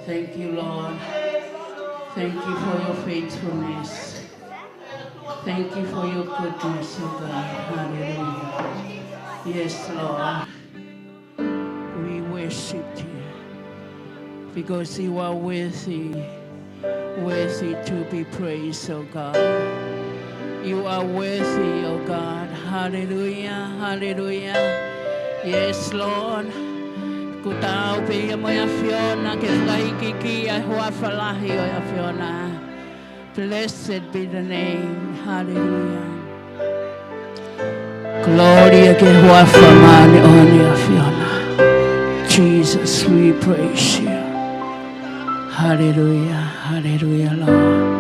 Thank you, Lord. Thank you for your faithfulness. Thank you for your goodness, oh God. Hallelujah. Yes, Lord. We worship you because you are worthy to be praised, oh God. You are worthy, oh God. Hallelujah, hallelujah. Yes, Lord. Kutao pe mo ya Fiona ke whaikiki a hoa whalahi o ya Fiona. Blessed be the name. Hallelujah. Gloria ke hoa whamane o ya Fiona. Jesus, we praise you. Hallelujah, hallelujah, Lord.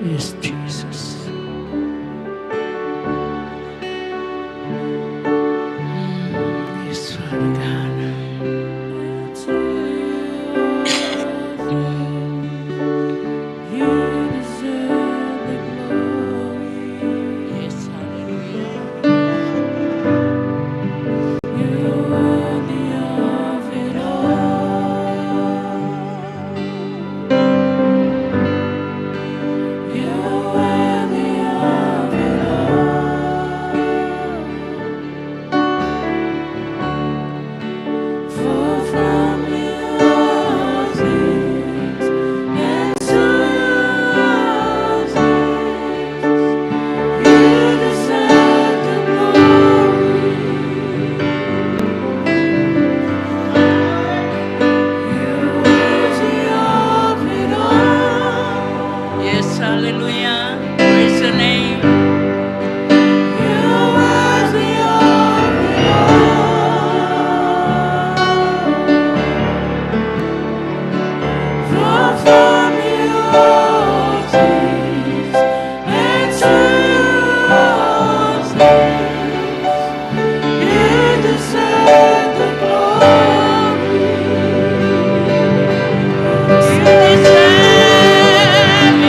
Yes, Jesus. Yes, Father God. You deserve the glory. Yes, hallelujah. You're worthy of it all. You're worthy of it all. For from you all things, and to all things, you deserve the glory. You're worthy of it all. Yes, hallelujah. Praise your name. You're worthy of it all. For from you all things, and to all things, you deserve the glory. You deserve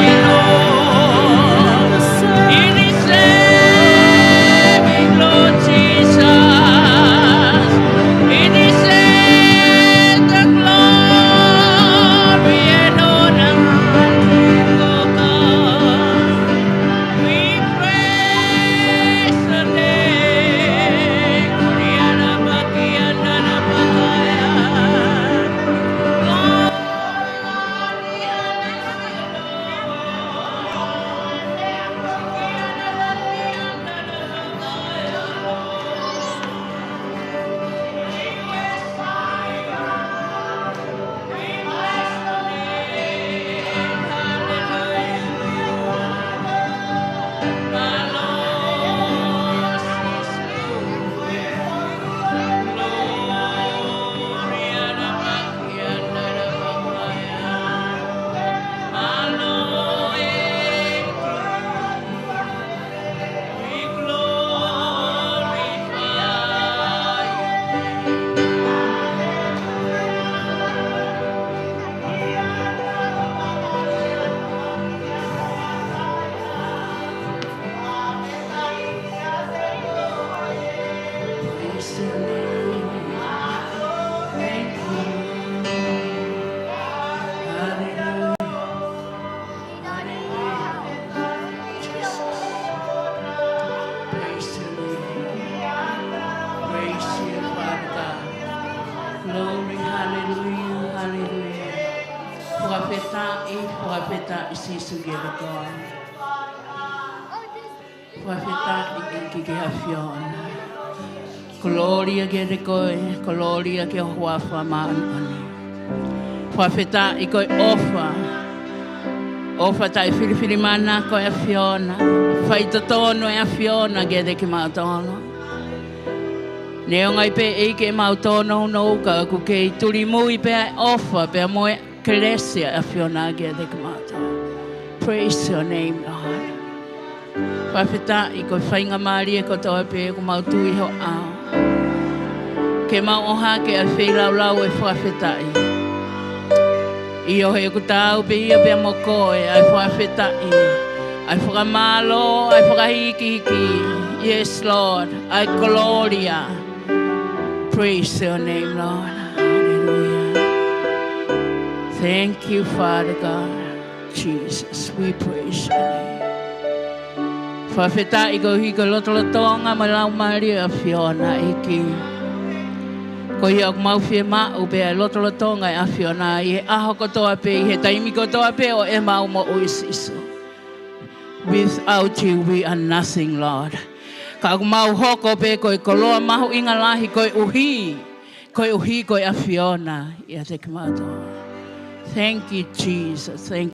it, Lord. You deserve it, Lord Jesus. You deserve the glory and honor unto you, O God. We praise the name. Kuriana Bakiana Bakaya. Profeta isisu gele God. Profeta iki ke hafiona. Gloria gele koi, gloria ke hoafa maani. Profeta ikoi ofa tai filifili mana koi hafiona. Fai totono e hafiona gele ke matono. Neo ngai pe eke mautono no ka ku ke turi mui pe ofa pe moe Ecclesia hafiona gele ke matono. Praise your name, Lord. Whawhita i koe whainga maari e kotoa pe ko mautui ho ao. Ke mau oha ke a whailau lau e whawhita i. I o he kutau pe ia pe moko e a whawhita i. Ai whakamalo, ai whakahiki. Yes, Lord. Ai gloria. Praise your name, Lord. Hallelujah. Thank you, Father God. Jesus, we praise your name. Whawheta i ko hiko lotolotonga malau Maria Fiona iki. Ko ia o mauwhie mau pea lotolotonga a Fiona i he aho kotoa pe, i he taimi kotoa pe o e mau mo oisiso. Without you we are nothing, Lord. Ka mau hoko pe ko i koloa mahu inga lahi ko i uhi ko i a Fiona i a te kamatoa. Thank you, Jesus. Thank you.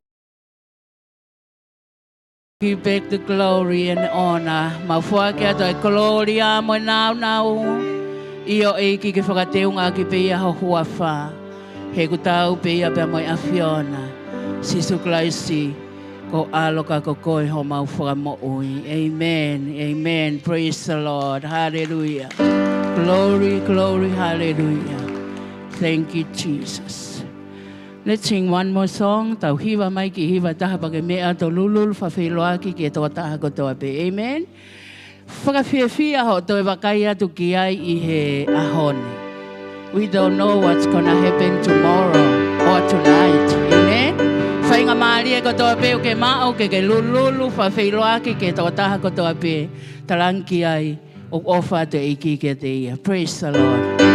Give back the glory and honor. Mawhua kia toi gloria mo nau. Io e ki ke whakateunga ki pe ia hahua wha. He kutau pe ia pe mo i a Fiona. Sisu Klaisi ko aloka ko koe ho mau whakamoui. Amen. Amen. Praise the Lord. Hallelujah. Glory, glory, hallelujah. Thank you, Jesus. Let's sing one more song. Tau hiwa mai ki hiwa taha pake mea to lulul whawhiloa ki ke toa taha ko toa pe. Amen. Whakawhiawhia ho toi wakai atu ki ai i he ahone. We don't know what's gonna happen tomorrow or tonight. Amen. Whainga maari e ko toa pe o ke mao ke lululu whawhiloa ki ke toa taha ko toa pe. Tarangi ai o ofa te iki ke te ia. Praise the Lord.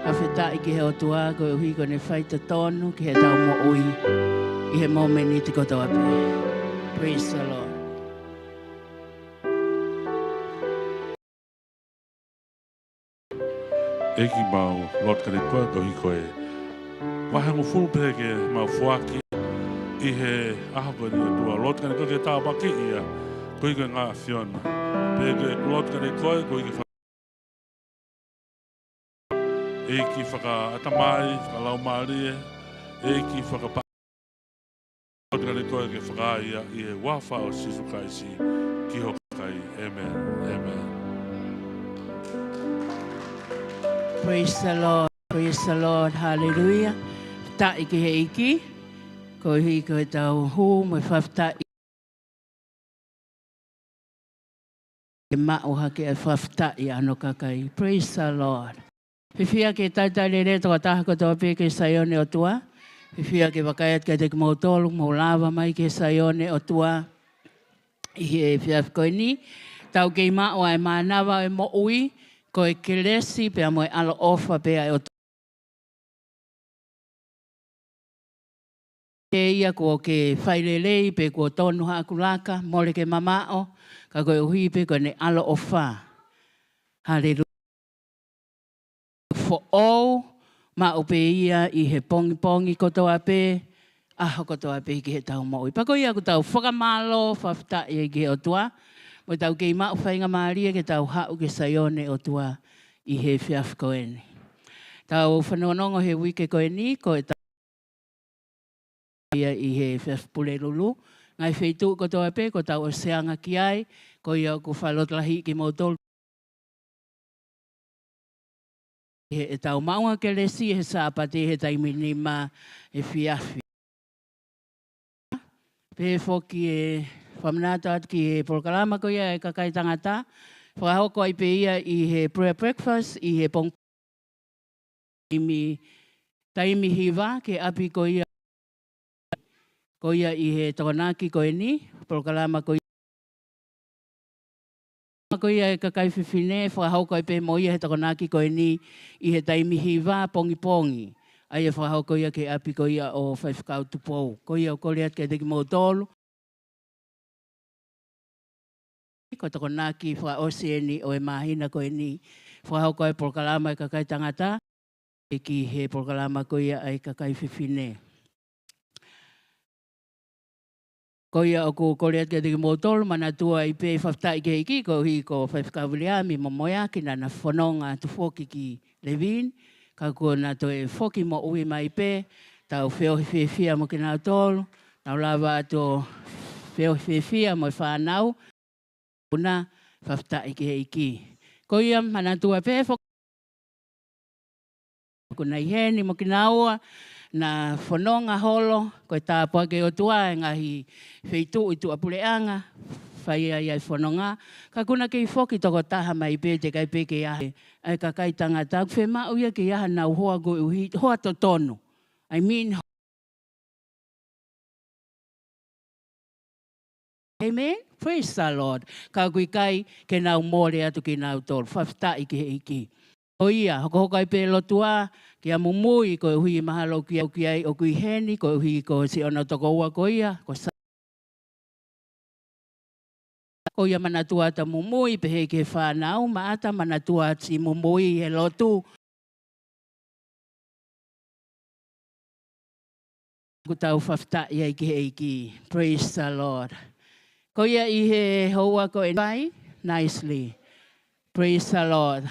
Awheta i ki he o tua ko e hui ko ne whaita tonu ki he tau mo ui i he momeni te koto ape. Praise the Lord. Eki mau lot kare koe ko hi koe. Wahango fulu pehe ke mau fuaki i he ahapa ni o tua. Lot kare koe ke tau baki ia ko hi koe ngā Fiona. Pehe ke lot kare koe ko hi ke e ki whakaatamai, whakalau maarie, e ki whakapa. Kani koe ke whakaia i e wafa o sisu kaisi ki hokai. Amen. Amen. Praise the Lord. Praise the Lord. Hallelujah. Ta iki he iki. Ko hi ko e tau hu mo whafta i. E mao hake e whafta i ano kakai. Praise the Lord. Whiwhia ke taitai re toka taha ko toa pe ke saione o tua. Whiwhia ke wakaiat ke te mo tolu mo lava mai ke saione o tua. I he whiaf koe ni. Tau kei mao e manawa e mo ui. Ko e kelesi pe mo e alo ofa pe ai o tua. Ke ia ko ke whailelei pe ko tonu hakulaka, mole ke mamao, ka koe uhi pe ko ne alo o wha. Hallelujah. For all, ma o pe ia i he pongi pongi kotoa pe, aho kotoa pe ki he tau maui. Pako ia ko tau whakamalo, whafta i ke o tua, mo tau kei mao whainga maaria ke tau hau ke saione o tua i he whiaf koeni. Tau whanonongo he wike koeni, ko e ia i he whiafpule lulu. Ngai wheitu ko toa pe, ko tau o seanga ki ai, ko ia ko whalotlahi ki mautol. E tau maunga ke lesi, he sāpate, he taimini ma e whiafi. Pe whoki e whamanata ki e polokalama ko ia e kakai tangata. Whahoko ai pe ia i he prayer breakfast, i he pong taimi hiwa ke api ko ia i he tokonaki ko ni, polokalama ko ia e kakai whiwhine, whahauko i pe mo ia he tokonaki ko ni i he taimi hiwa pongi pongi. Ai e whahauko ia ke api ko ia o whaiwhakau tupou. Ko ia o koreat ke teki mo tolu. Ko tokonaki whaosi ni o e mahina ko ni. Whahauko i polokalama i kakai tangata. E ki he polokalama ko ia ai kakai whiwhine. Ko ia o ko koreat ke teki mo tolu, mana tua i pe whaftai ke iki, ko hi ko whaiwhakawilea mi momoia ki nana whanonga tu whoki ki Levin. Ka kua na to e whoki mo ui mai pe, tau whiohi whiwhia mo ki nau tolu, tau lava ato whiohi whiwhia mo i whanau, una whaftai ke iki. Ko ia mana tua pe whoki, ko nei heni mo ki naua, na whanonga holo, ko e tāpua ke o tua e ngahi wheitu i tu apuleanga, whai ai ai whanonga. Ka kuna kei whoki toko taha mai pe te kai pe ke ahe, ai ka kai tangata, whe mau ia ke aha nau hoa go uhi, hoa to tonu. I mean, amen? Praise the Lord. Ka kui kai ke nau mōre atu ki nau tolu, whaftai ke iki. O ia, hoko hokai pe lotua, ki a mumui, ko hui mahalo ki au ki ai o kui heni, ko hui ko si ona toko ua ko ia, ko sa. Ko ia manatua ta mumui, pehe ke whanau, maata manatua si mumui he lotu. Ko tau whafta ia ki heiki. Praise the Lord. Ko ia i he hoa ko e vai, nicely. Praise the Lord.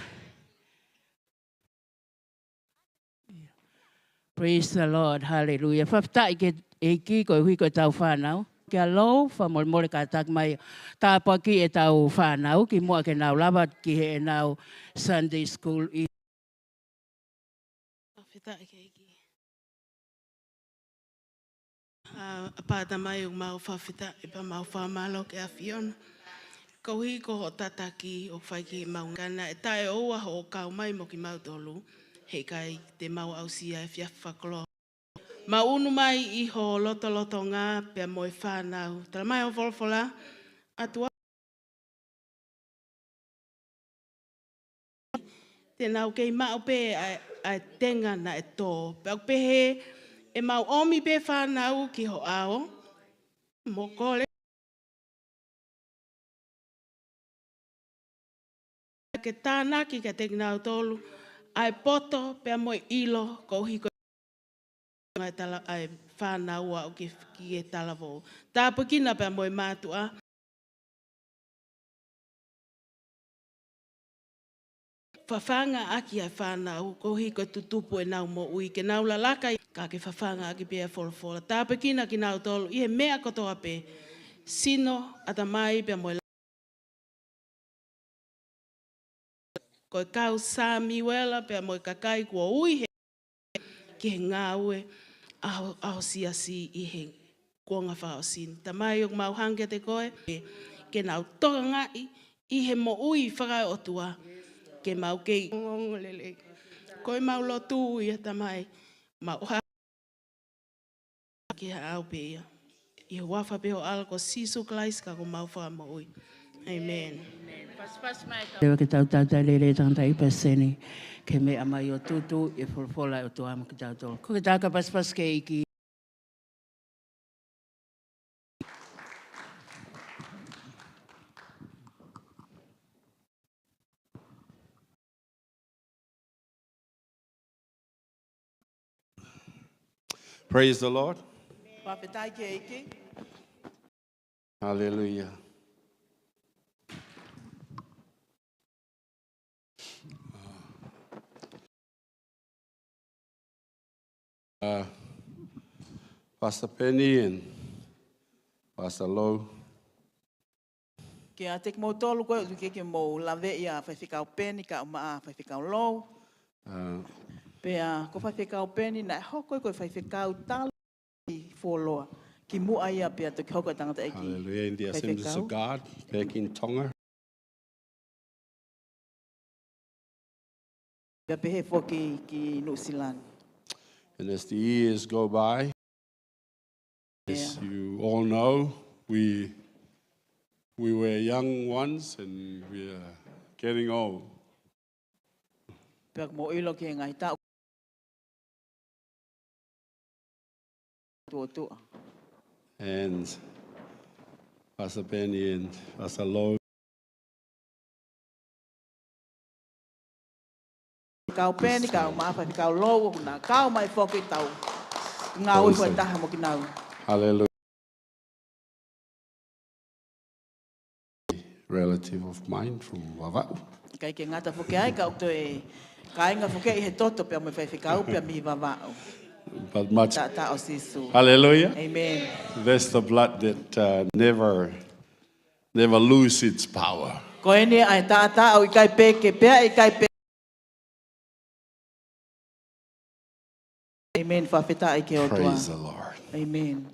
Praise the Lord. Hallelujah. Whafta i ke eiki ko hui ko tau whanau. Kia lo, whamole ka tak mai tāpua ki e tau whanau, ki mua ke nau lava ki he nau Sunday school i. Wheta i keiki. Pāta mai o mau whawhita e pa mau whamalo ke a Fiona. Kauhi ko ho tataki o whaiki maungana e tae oua ho kau mai mo ki mau tolu. Hei kai te mau ausia e whiawhakolo. Maunu mai i ho loto ngā pia mo i whanau. Tala mai o wholwhola. Atua. Te nau kei mau pe a tenga na e tō. Pau pehe e mau omi pe whanau ki ho ao. Mo kore. Ke tānaki ka te nau tolu. Ai poto pe mo ilo ko hiko. Ai tala ai whanau au ki e talavo. Tāpukina pe mo mātua. whawhanga aki ai whanau, ko hiko tutupu e nau mo ui, ke nau lalaka ka ke whawhanga aki pia wholofola. Tāpe kina ki nau tolu, i he mea kotoa pe, sino ata mai pia moe koe kau sāmi wela pia moe kakai kua ui he ki he ngā ue aho siasi i he kuonga whao sin. Ta mai o mau hange te koe, ke nau toka ngai i he mo ui whakai o tua, ke mau kei ngongolele. Koe mau lo tū i ta mai, mau ha ki ha au pe ia. I he wafa pe ho ala ko sisu klais ka ko mau wha mo ui. Amen. Lewa ke tau tau tai lere tangata i paseni, ke me amai o tutu e wholofola o tu ama ki tau tolo. Ko ke tā ka paspas ke iki. Praise the Lord. Papetai ke iki. Hallelujah. Pastor Penny and Pastor Lowe. Ke a tek mo tolu koe uke ke mo lawe ia whaiwhikau peni ka umaa whaiwhikau lou. Pea ko whaiwhikau peni na hoko koe whaiwhikau talu i wholoa. Ki mua ia pea te hoko tangata eki. Hallelujah. In the Assemblies of God back in Tonga. Pea pehe whoki ki New Zealand. And as the years go by, as you all know, we were young ones and we are getting old. Pea mo ilo ke ngai tau. Tua. And Pastor Penny and Pastor Lowe. Kau peni ka umaa whaiwhikau lou na kau mai whoki tau. Ngā ui whai taha mo ki nau. Hallelujah. Relative of mine from Wavau. Kai ke ngata whoki ai ka ukto e kai ngā whoki i he toto pea mo whaiwhikau pea mi wawao. But much. Ta o sisu. Hallelujah. Amen. That's the blood that never lose its power. Ko ene ai ta o ikai pe ke pea ikai pe. Amen. Whawhita i ke o tua. Praise the Lord. Amen.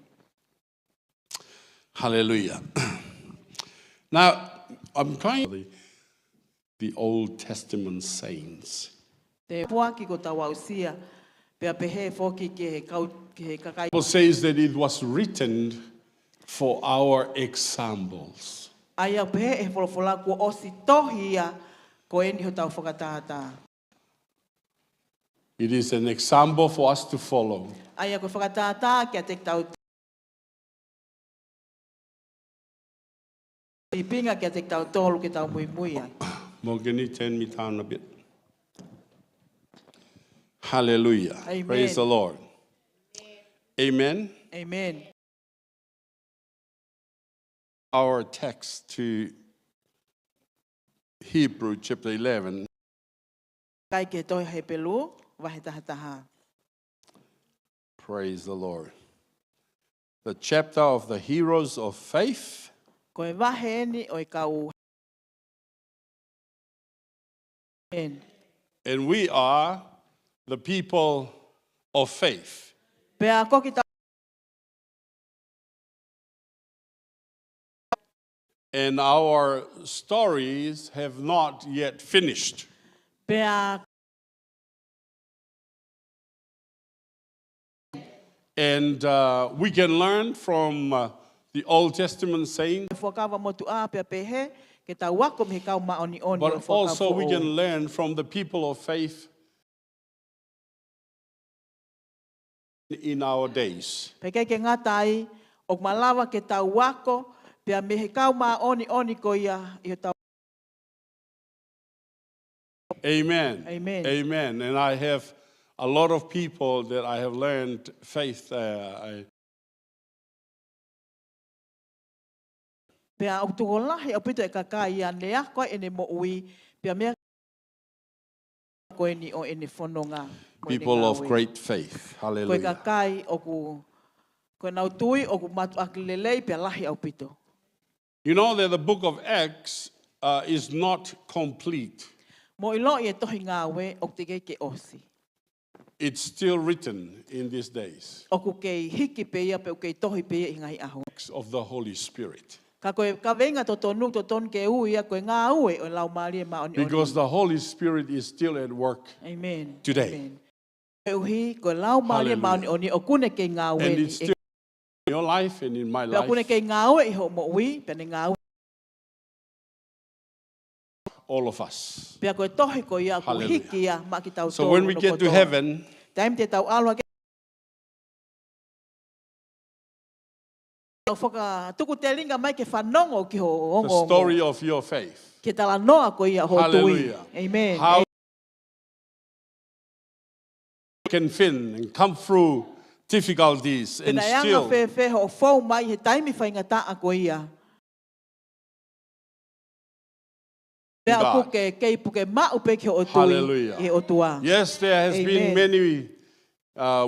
Hallelujah. Now, I'm trying the Old Testament saints. Te pua ki ko tawa usia. Pea pehe whoki ke he kakai. The Bible says that it was written for our examples. Ai au pehe e wholofola ko osi tohia ko eni ho tau whakatahata. It is an example for us to follow. Ai au ko whakatahata kia te tau. I pinga kia te tau tolu ke tau mui mui ai. Morgan, turn me down a bit. Hallelujah. Amen. Praise the Lord. Amen. Amen. Our text to Hebrew chapter 11. Kai ke toi he pelu, wahe tahataha. Praise the Lord. The chapter of the heroes of faith. Ko e wahe ni o i kau. Amen. And we are the people of faith. Pea ko ki tau. And our stories have not yet finished. Pea And we can learn from the Old Testament saints, whakawa motu a pea pehe, ke tau wako me kau maoni oni. but also we can learn from the people of faith in our days. Peke ke ngatai, o malawa ke tau wako, pea me he kau maoni ko ia, i tau. Amen. Amen. Amen. And I have a lot of people that I have learned faith. Pea o tuko lahi o pito e kakai ia nea, koe ene mo ui, pea mea koe ni o ene whanonga. People of great faith. Koe Hallelujah. kakai o ku koe nau tui o ku matu akilelei pe lahi au pito. You know that the book of Acts is not complete. Mo ilo I e tohi ngā we o te ke osi. It's still written in these days. O ku kei hiki pe ia pe o kei tohi pe ia I ngai aho. Acts of the Holy Spirit. Ka koe ka venga to tonu to ton ke u ia koe ngā ue o lau maari e ma oni. Because the Holy Spirit is still at work Amen. today. Amen. E uhi koe lau maari e ma oni o kune kei ngā ue. And it's still in your life and in my Pe o kune life. kei ngā ue I ho mo ui pe ne ngā ue. All of us. Pe koe tohi koe ia ku Hallelujah. hiki ia ma ki tau So when we get to heaven, Taim te tau aloha ke whaka tuku te ringa mai ke whanongo ki ho the ongo. story of your faith. Ke tala noa ko ia ho tui. Hallelujah. Amen. How you can fin and come through difficulties and Pena yanga still fe ho fau mai he taimi whainga taa ko ia. Pea God. puke kei puke mau pe ki o tui. Hallelujah. E o tua. Yes, there has been Amen. many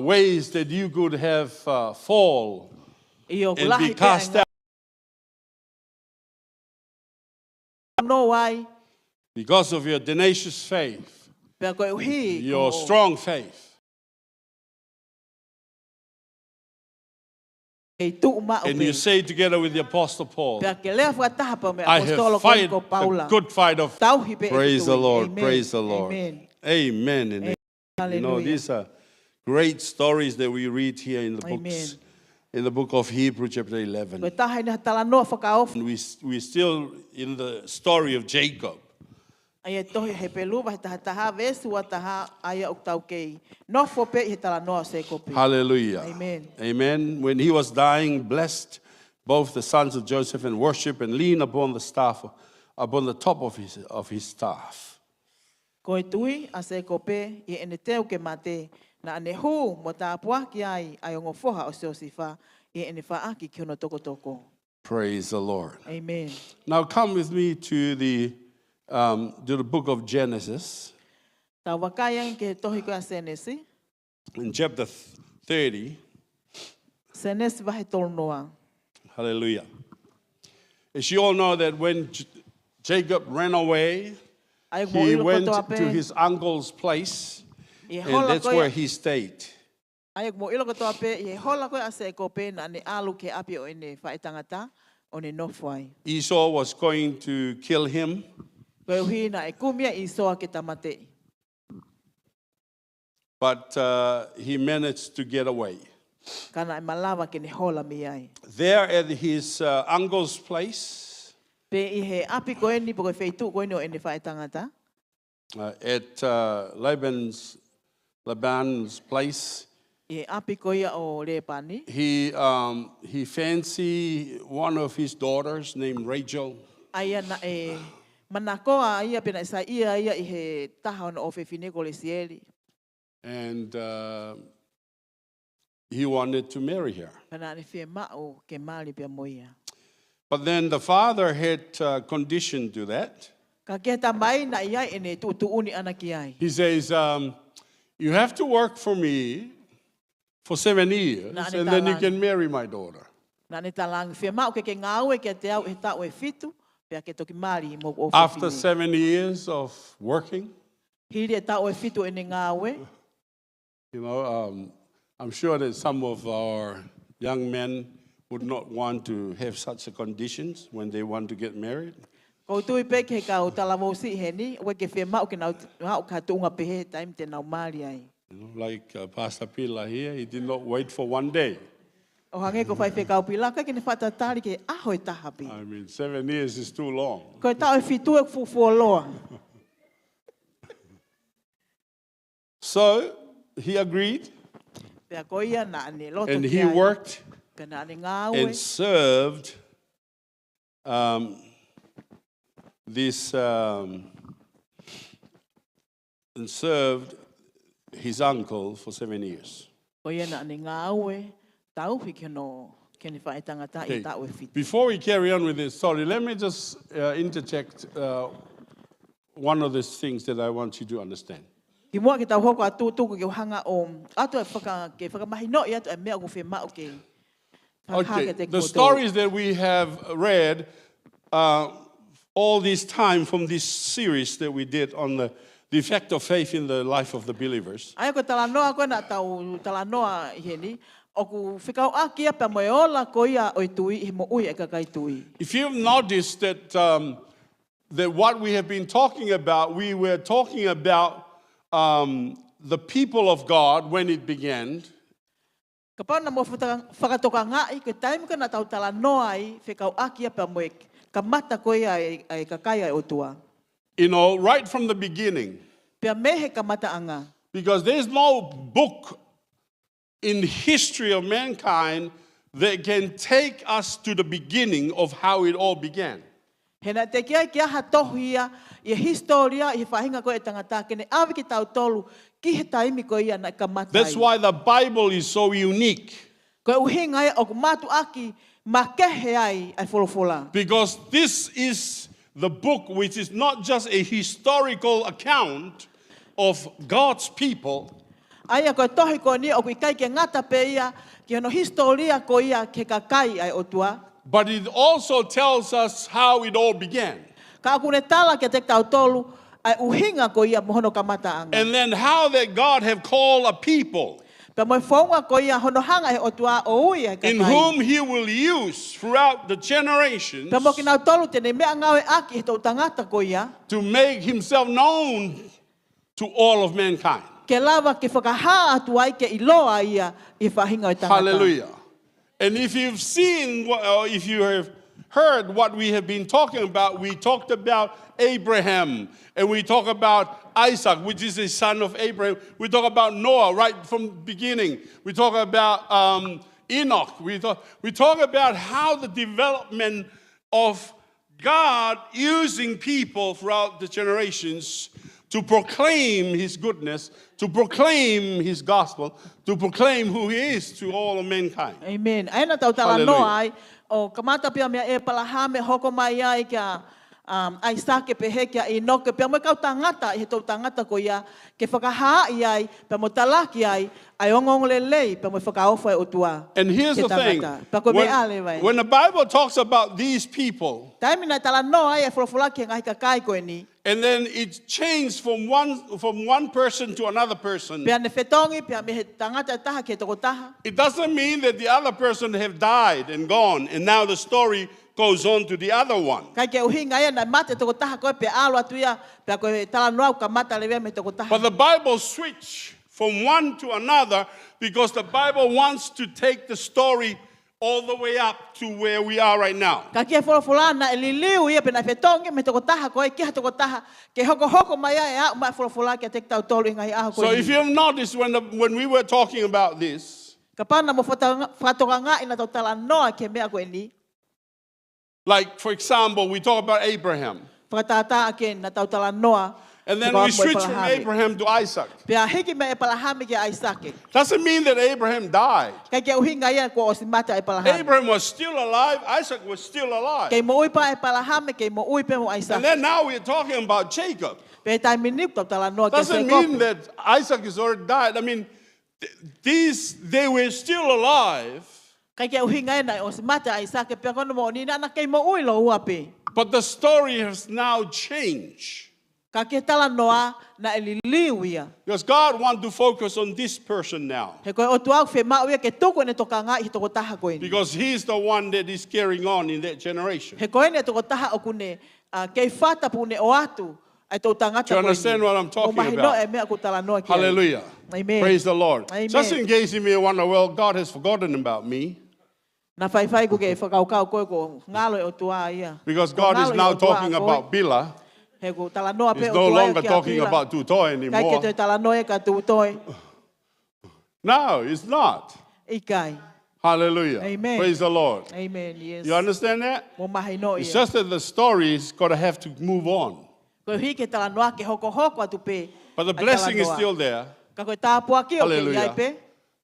ways that you could have fall I o and be kulahi cast pe out no ai. because of your tenacious faith, Pea koe uhi. your strong faith. Kei tuu mau And pe. you say together with the Apostle Paul, Pea ke lea whataha pa me I apostolo have koe fight ko the Paula. good fight of Tauhi pe e praise the tui. Lord, Amen. praise the Lord. Amen. Amen. And you know, Hallelujah. these are great stories that we read here in the books, Amen. in the book of Hebrews chapter Koe 11. taha ina tala noa whakaofu. And we're still in the story of Jacob. Ai e tohi he peluwa he taha vesu wa taha aia o tau kei. Nofo pe he tala noa se kopi. Hallelujah. Amen. Amen. When he was dying, blessed both the sons of Joseph and worship and lean upon the staff, upon the top of his staff. Koe tui a se kope I ene teu ke mate na ane hu mo ta apua ki ai ai o ngofoha o se o sifa I ene whaaki ki ono toko toko. Praise the Lord. Amen. Now come with me to the book of Genesis Tau wakaiang ke tohi koe a senesi. in chapter 30. Senesi vahe tolu noa. Hallelujah. As you all know that when Jacob ran away, Ai mo he ilo went kotoa pe. to his uncle's place, I and hola that's koe- where he stayed. Ai mo ilo kotoa pe I hola koe a se kope na ane alu ke api o ene whaetangata o ne nofo ai. Esau was going to kill him, Koe uhi na e kumia I soa ke tamate. but he managed to get away. Kana e malawa ke ne hola mi ai. There at his uncle's place, Pe I he api koe ni po koe feitu koe ni o ene whaetangata. at Laban's place, I he api koe ia o Repani. he fancied one of his daughters named Rachel, Aia na e manakoa ia pena isa ia I he taha ona o fefine ko le sieli. and he wanted to marry her. Pena ane fie mao ke mali pia moia. But then the father had condition to that. Ka ke ta mai na ia ene tu uni ana ki ai. He says, you have to work for me for 7 years, Na and then you talang. can marry my daughter. Na ne talang fie mao ke ngau e ke te au e ta o e fitu pia ke toki mali mo o After fefine. 7 years of working, Hiri e ta o e fitu ene ngau e. you know, I'm sure that some of our young men would not want to have such a conditions when they want to get married. Ko tui pe ke ka o tala mo si he ni o ke fie mao ke na o ka tunga pe he time te na mali ai. You know, like Pastor Pila here, he did not wait for 1 day. O hange ko fai fe ka o pilaka ke ne whatatari ke aho e tahapi. I mean, 7 years is too long. Ko e tau e fitu e fufuoloa. So he agreed, Pea ko ia na ane loto and ki he ai. worked Pea na ane ngau and e. served this and served his uncle for 7 years. Ko ia na ane ngau e. Tau pi ke no ke ne whae tangata Okay. I tau e fitu. Before we carry on with this story, let me just interject one of the things that I want you to understand. Ki mua ki tau hoko atu tuku ki hanga o atu e whakamahino i atu e mea ku whema o ke. Okay, the stories that we have read all this time from this series that we did on the effect of faith in the life of the believers. Ai ko tala noa ko na tau tala noa i heni. O ku whikau akia pa moe ola ko ia o tui I mo ui e kakai tui. If you've noticed that that what we have been talking about, we were talking about the people of God when it began. Kapau na mo whakatoka ngai ke taim ka na tau tala noa I whikau akia pa moe kamata ko ia e kakai ai o tua. You know, right from the beginning. Pea mehe kamata anga. Because there's no book in the history of mankind that can take us to the beginning of how it all began. Hena te kia ha tohia I historia I whahinga ko e tangata kene awi ki tau tolu ki he taimi ko ia na kamata. That's why the Bible is so unique. Ko uhinga ia o kumatu aki makehe ai ai folofola. Because this is the book which is not just a historical account of God's people. Aia ko tohi ko ni o kai ke ngata pe ia ki no historia ko ia ke kakai ai o tua. But it also tells us how it all began. Ka kune tala ke te tau tolu ai uhinga ko ia mohono kamata anga. And then how that God have called a people Pe mo fonga ko ia hono hanga o tua o ui ai kakai. in whom he will use throughout the generations Pe mo ki nau tolu te ne mea ngawe aki he tau tangata ko ia. to make himself known to all of mankind. Ke lava ke whakaha atu ai ke iloa ia I whahinga o tangata. Hallelujah. And if you've seen, or if you have heard what we have been talking about, we talked about Abraham, and we talk about Isaac, which is a son of Abraham. We talk about Noah right from the beginning. We talk about Enoch. We talk about how the development of God using people throughout the generations to proclaim his goodness, to proclaim his gospel, to proclaim who he is to all of mankind. Amen. Ai na tau tala no ai o kamata pia mea e palahame hoko mai ai kia ai sake pehe kia Enoch pia mo kau tangata I tau tangata ko ia ke whakaha ai pia mo talaki ai ongong lelei pia mo whakaofa o tua. And here's the thing, when the Bible talks about these people, taimi na tala no ai e fulafula ki ngai kakai ko ni. And then it changed from one person to another person. It doesn't mean that the other person have died and gone, and now the story goes on to the other one. But the Bible switched from one to another because the Bible wants to take the story all the way up to where we are right now. So if you have noticed when we were talking about this, like for example, we talk about Abraham. And then we switch from Abraham to Isaac. Doesn't mean that Abraham died. Abraham was still alive. Isaac was still alive. And then now we're talking about Jacob. Doesn't mean that Isaac is already died. I mean, they were still alive. But the story has now changed. Because God wants to focus on this person now. Because he's the one that is carrying on in that generation. Do you understand what I'm talking about? Hallelujah. Amen. Praise the Lord. Amen. Just in case you may wonder, well, God has forgotten about me. Because God is now talking about Bila. He's no longer talking about Tutoy anymore. No, it's not. Hallelujah. Amen. Praise the Lord. Amen. Yes. You understand that? It's just that the story is going to have to move on. But the blessing is still there. Hallelujah.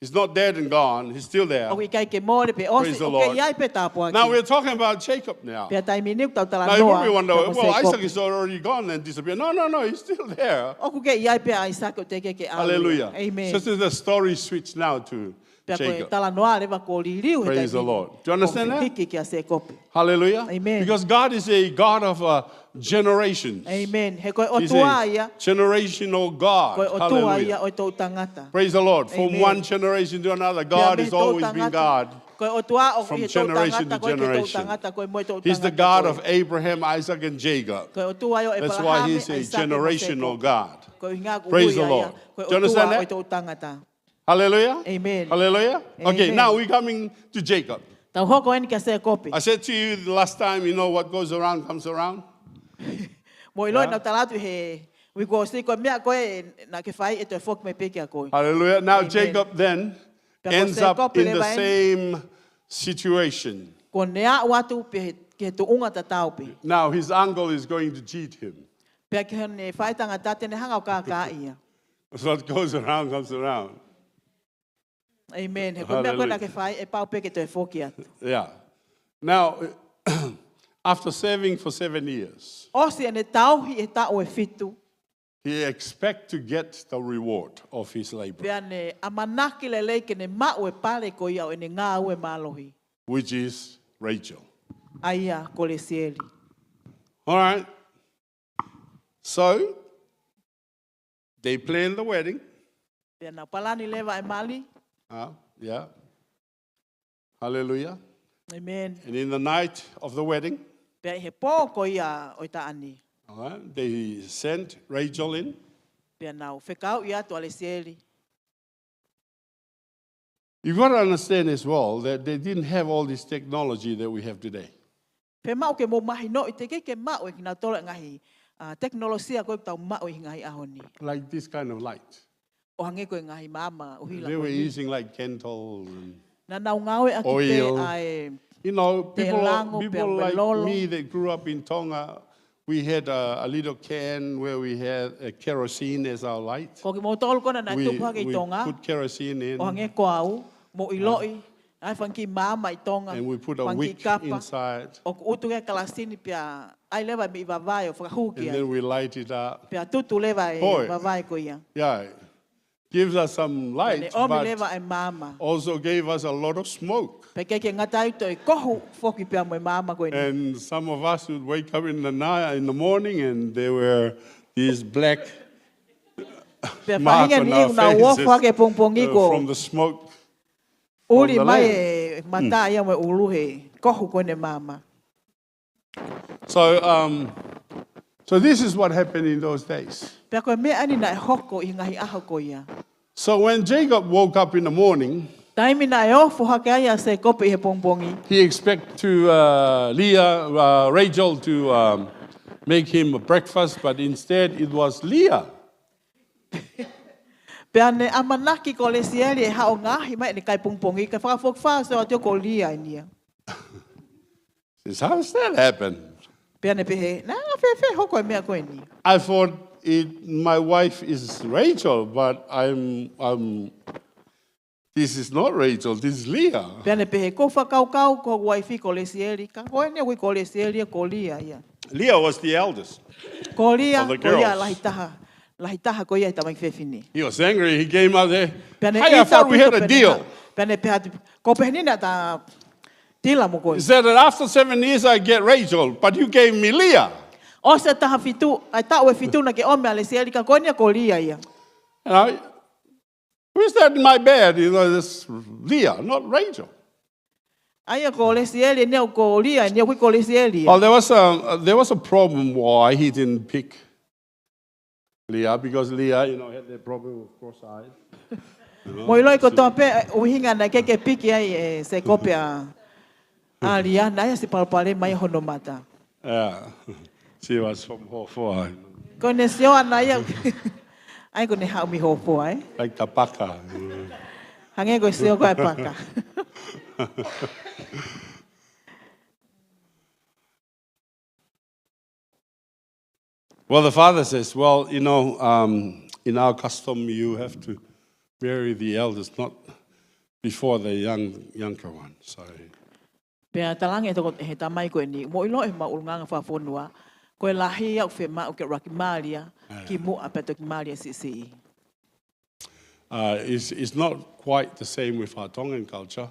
He's not dead and gone. He's still there. O i kai ke more pe o Praise se the o Lord. ke iai pe tapu Now aki. we're talking about Jacob now. Pe tai miniu tau tala Now you noa. probably wonder, pe mo se well, Isaac kopi. is already gone and disappeared. No, no, no, he's still there. O ku ke iai pe Isaac o te ke alu. Hallelujah. Amen. So this is the story switch now to Pe koe Jacob. tala noa le va ko liriu he tai Praise the miniu. Lord. Do you understand that? Hiki ki a se kopi. Hallelujah. Amen. Because God is a God of generations. Amen. He koe o He's tua a ia. generational Koe God. o tua ia Hallelujah. o tau tangata. Praise the Lord. From Amen. one generation to another, God has always been God. Koe o tua o From he tau generation tangata, to koe ke tau generation. tangata, koe mo tau He's the tangata God koe. of Abraham, Isaac, and Jacob. Koe o tua ia o e That's why palahame, he's a Isaac e generational Moseko. God. Koe inga Praise the kuhuia ia, Lord. koe Do you o understand tua o that? tau tangata. Hallelujah. Amen. Hallelujah. Okay, Amen. now we're coming to Jacob. Tau hoko eni ka se kopi. I said to you the last time, you know what goes around comes around. Mo iloi na talatu he, wiko si koe mea koe na ke whai e toi fok me peke a koe. Hallelujah. Now Amen. Jacob then ends up in the same situation. Ko nea watu pe ke tu unga ta tau pe. Now his uncle is going to cheat him. Pe ke hene whai tanga tate ne hanga o ka ka ia. So what goes around comes around. Amen. He koe mea koe na ke whai e pau pe ke toi foki atu. Yeah. Now, after serving for 7 years, Osi ane tauhi e tau e fitu. he expects to get the reward of his labor, Pea ne amanaki le lei ke ne mau e pare ko ia o ene ngā au e malohi. which is Rachel. Aia ko le sieli. All right. So, they plan the wedding. Pea na palani lewa e mali. Yeah. Hallelujah. Amen. And in the night of the wedding, Pea he pō ko ia o ta ani. all right, they sent Rachel in. Pea nau whekau ia to le sieli. You've got to understand as well that they didn't have all this technology that we have today. Pea mau ke mo mahi no i te ke mau e kina tole ngahi. Teknolosia koe tau mau i ngahi ahoni. Like this kind of light. O hange koe ngahi mama o hila They were koe ni. using like candles and, Na nau ngau e aki pe oil. ai. you know, Te lango, people pe like melolo. me that grew up in Tonga, we had a little can where we had kerosene as our light. Ko ki mo tolu kona na We tupu hake i tonga. put kerosene in O hange ko au. Mo iloi. Ai whanki mama i tonga. and we put a whanki wick kapa. inside O ku utu ke kalasini pia. Ai lewa mi vavai o whakahuki and ai. then we light it up. Pia tutu lewa e Boy. vavai ko ia. Yeah, gives us some Ne light, omi but lewa e mama. also gave us a lot of smoke. Pe ke ngata i toi kohu foki pia mo e mama ko ini. And some of us would wake up in the night, in the morning, and there were these black Pia marks whahinga on ni our iu na uofu faces hake pongpongi ko. from the smoke. Uri the mai lamp. e mata ia mo e uluhe. Kohu ko ne mama. So this is what happened in those days. Pia koe mea ani na e hoko i ngahi aho ko ia. So when Jacob woke up in the morning, Taimi na e ofu hake aia se kope i he pongpongi. he expected to Rachel to make him a breakfast, but instead it was Leah. Pea ne amanaki ko le sieli e hao ngahi mai ne kai pongpongi. Ka whakafok wha se o teo ko lia i nia. Says, how does that happen? Pea ne pehe, na fe hoko e mea koe ni. I thought my wife is Rachel, but this is not Rachel, this is Leah. Pea ne pehe, ko whakau ko waifi ko le sieli. Ka koe ne ui ko le sieli e ko lia ia. Leah was the eldest. Ko lia, Of the ko ia girls. lahitaha ko ia i tamai whewhini. He was angry. He came out there. Pea ne Hey, I ita thought we had pito a pene deal. ha- Pea ne peha, ko pehe nina ta tila mo koe. He said that after 7 years I get Rachel, but you gave me Leah. O se taha fitu, ai tau e fitu na ke ome ale sieli ka koe nia ko lia ia. You know, who's that in my bed? You know, this Leah, not Rachel. Aia ko le sieli e neo ko lia, e neo kui ko le sieli ia. Well, there was a problem why he didn't pick Leah, because Leah, you know, had that problem with cross-eyed. Mo iloi ko toa pe uhinga na keke piki ai e se kope a lia, na ia si palpale mai hono mata. Yeah, she was from Hofua, Ko ne sio ana ia, ai ko ne hau mi hopo ai. like Tapaka. Hange ko sio ko ai paka. Well, the father says, well, you know, in our custom, you have to marry the eldest, not before the younger one. So Pea talangi he tamai ko ni mo ilo e maulanga fa fonua ko lahi au fe ma o ke rakimalia ki mo apeto ki malia si. it's not quite the same with our Tongan culture.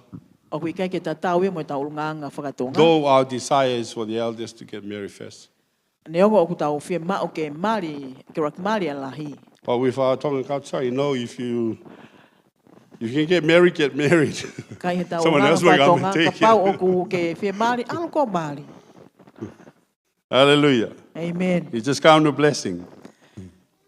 O kui kai ke tatau e mo taulanga whakatonga. Though our desire is for the elders to get married first. Ne ongo o kutau fe ma o ke mali ke rakimalia lahi. But with our Tongan culture, if you can get married, get married. Kai he Someone taulanga else will come whakatonga and take ka pau o it. ku ke fe mali alo ko mali. Hallelujah. Amen. You just count a blessing.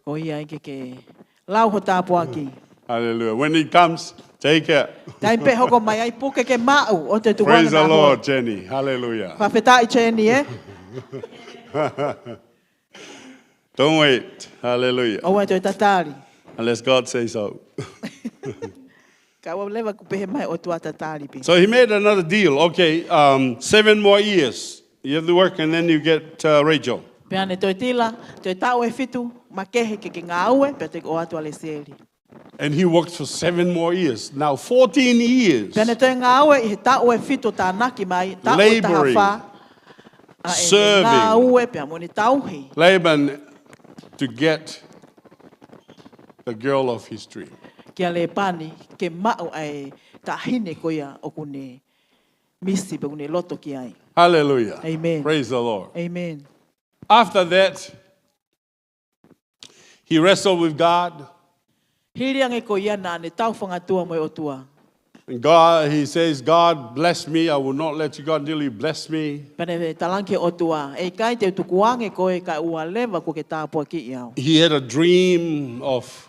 Ko ia ke lau ho tapu aki. Hallelujah. When it comes, take it. Tai pe hoko mai ai puke ke mau o te tuwana Praise the na Lord, Jenny. Hallelujah. Whawhetai Jenny Don't wait. Hallelujah. O wai toi tatari. Unless God says so. Ka wa lewa ku pehe mai o tua tatari pi. So he made another deal. Okay, 7 more years. You have to work and then you get Rachel. Pea ne toi tila, toi tau e fitu, makehe ke ngā aue, pea te o atu ale seri. And he worked for 7 more years. Now 14 years. Pea ne toi ngā aue, i he tau e fitu tā naki mai, tau e taha whā. Serving. Ngā aue, pea mo ni tauhi. Laban to get the girl of his dream. Kia le pani, ke mau ai tahine koia o kune misi pe kune loto ki ai. Hallelujah. Amen. Praise the Lord. Amen. After that, he wrestled with God. Hiri ange koia nā ne tau whangatua mo o tua. And God, he says, God bless me. I will not let you go until you bless me. Pane talanke o tua. E kai te tukuange koe ka ua lewa ko ke tāpua ki iau. He had a dream of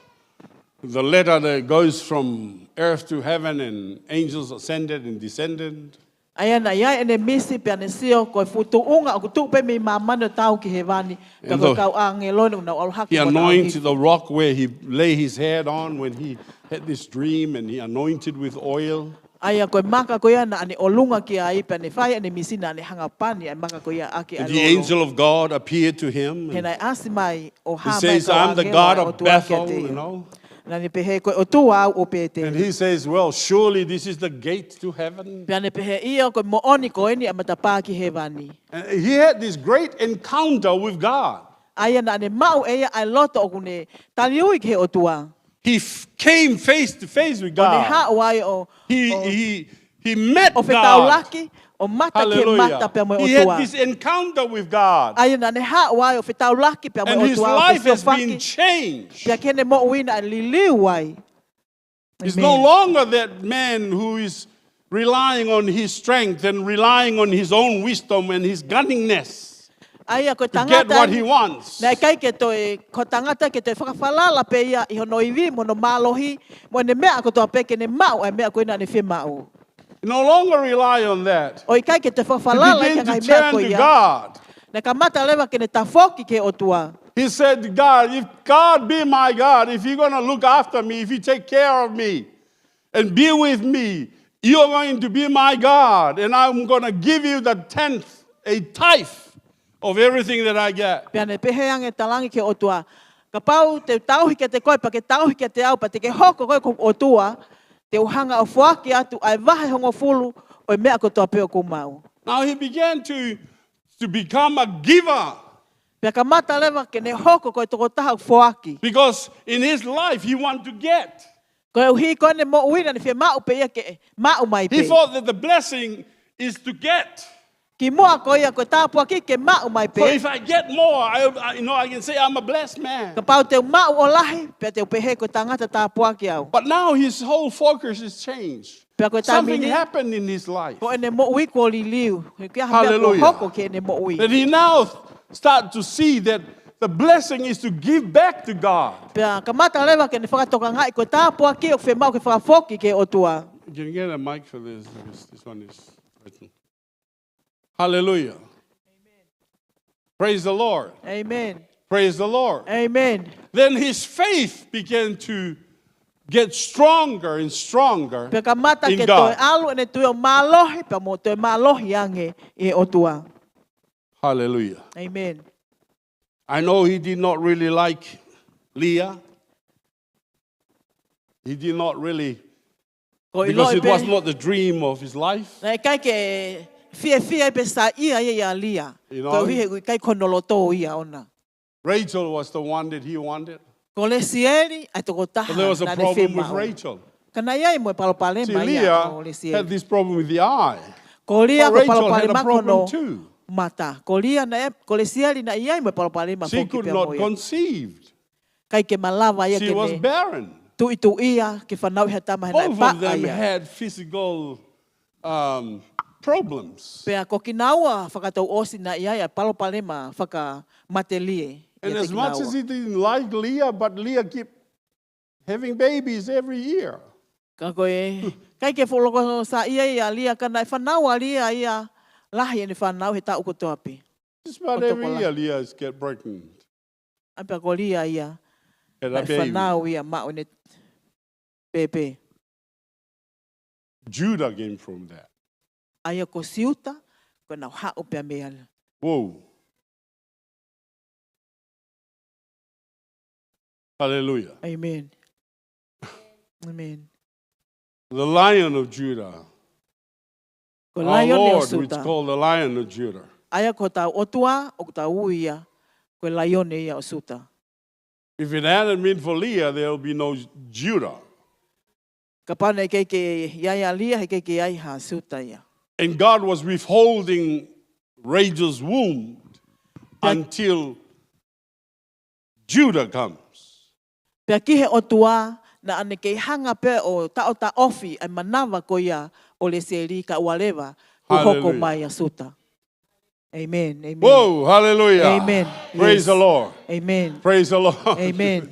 the letter that goes from earth to heaven and angels ascended and descended. Aia na ia ene misi pe ane sio koe futu unga o kutu pe mi mamana tau ki he wani. Ka koe kau ange lone una o haki He mo na anointed the rock where he lay his head on when he had this dream, and he anointed with oil. Aia koe maka koe ana ane olunga ki ai pe ane whai ane misi na ane hanga pani ane maka koe aki And ane the angel of God appeared to him. He And nai asi mai o he ha mai says, ka I'm the angelo God o of tua kia Bethel, te. you know. Na ni pehe koe o tua au o pete. And he says, well, surely this is the gate to heaven. Pe ane pehe ia koe mo oni koe ni amata pā ki he wani. And he had this great encounter with God. Aia na ane mau eia ai loto o kune taliui ki he o tua. He came face to face with O ne God. ha wai o He met o whetau God. laki o mata ke mata pe mo o He had tua. this encounter with God. Aia na ne ha wai o whetau laki pe mo And o his tua. life has been changed. Pia kene mo uina a liliu wai. He's no longer that man who is relying on his strength and relying on his own wisdom and his cunningness Aia ko to get what he tangata. wants. Na kai ke toi ko tangata ke toi whakawhalala pe ia i hono iwi mo no malohi mo ne mea ko toa pe ke ne mau ai mea ko ina ne whi mau. You no longer rely on that. O i kai ke toi You whakawhalala begin ke ngai to mea turn ko to ia. God. Na ka mata lewa ke ne tafoki ke o tua. He said to God, if God be my God, if you're going to look after me, if you take care of me and be with me, you're going to be my God. And I'm going to give you the tenth, a tithe of everything that I get. Pea ne pehe ange talangi ke o tua. Ka pau te tauhi ke te koe, pa ke tauhi ke te au, pa te ke hoko koe ko o tua, te uhanga o fuaki atu, ai wahe hongo fulu, o mea ko toa peo kumau. Now he began to become a giver. Pea ka mata lewa ke ne hoko koe toko taha fuaki. Because in his life, he wanted to get. Koe uhi koe ne mo uina ni whia mau pe ia ke mau mai He pe. thought that the blessing is to get. Ki mua koe ia koe tāpua ki ke mau mai So pe. if I get more, I can say I'm a blessed man. Ka pau te mau o lahi, pea te upehe koe tangata tāpua ki au. But now his whole focus has changed. Pea koe Something tamini, happened in his life. koe ne mo ui ko li liu. Kia hamea ko Hallelujah. hoko ke ne mo ui. That he now start to see that the blessing is to give back to God. Pea ka mata lewa ke ne whakatoka ngai koe tāpua ki o whi mau ke whakafoki ke o tua. Can you get a mic for this? Because this one is written. Hallelujah. Praise the Lord. Amen. Praise the Lord. Amen. Then his faith began to get stronger and stronger Pea ka mata in ke toi God. alu ene tui o malohi, pea mo toi malohi ange e o tua. Hallelujah. Amen. I know he did not really like Leah. He did not really Ko Because ilo it was pe not the dream of his life. na kai ke fia pe sa ia lia. You know? Ko hi kai konoloto ia ona. Rachel was the one that he wanted. Ko le sieri ai to taha. But there was a na le problem with whemau. Rachel. Kana ia mo palopale See, mai Leah o le had sieri. this problem with the eye. Ko lia But ko Rachel had palopale a problem makono too. mata. Ko lia na ko le sieri na ia mo palopale ma She foki could pe not mo ia. conceive. Kai ke malava ia She ke was ne. barren. Tu itu ia ke whanau he tama he nai Both pa of them ia. had physical problems. Pea ko kinaua whakatau osi na ia palopale ma whaka matelie. And as much as he didn't like Leah, but Leah kept having babies every year. Ka koe, kai ke wholoko sa ia lia kana whanau lia ia lahi ene whanau he tau koto api. Just about every year, Leah get pregnant. Apea ko lia ia, Had na a baby. whanau ia mao ne pepe. Judah came from that. Aia ko siuta, ko nau hao pea mea. Whoa. Hallelujah. Amen. Amen. The Lion of Judah. Ko Our lion ne o Lord, which suta. called the Lion of Judah. Aia ko tau otua o tau uia, ko lion ne ia o suta. If it hadn't been for Leah, there would be no Judah. Ka pana ke iaia lia he ke ai ha suta ia. And God was withholding Rachel's womb until Judah comes. Pea ki he otua na ane kei hanga pe o ta ofi ai manawa ko ia o le seri ka walewa ku hoko Hallelujah. mai a suta. Amen. Amen. Whoa, hallelujah. Amen. Praise Yes. the Lord. Amen. Praise the Lord. Amen.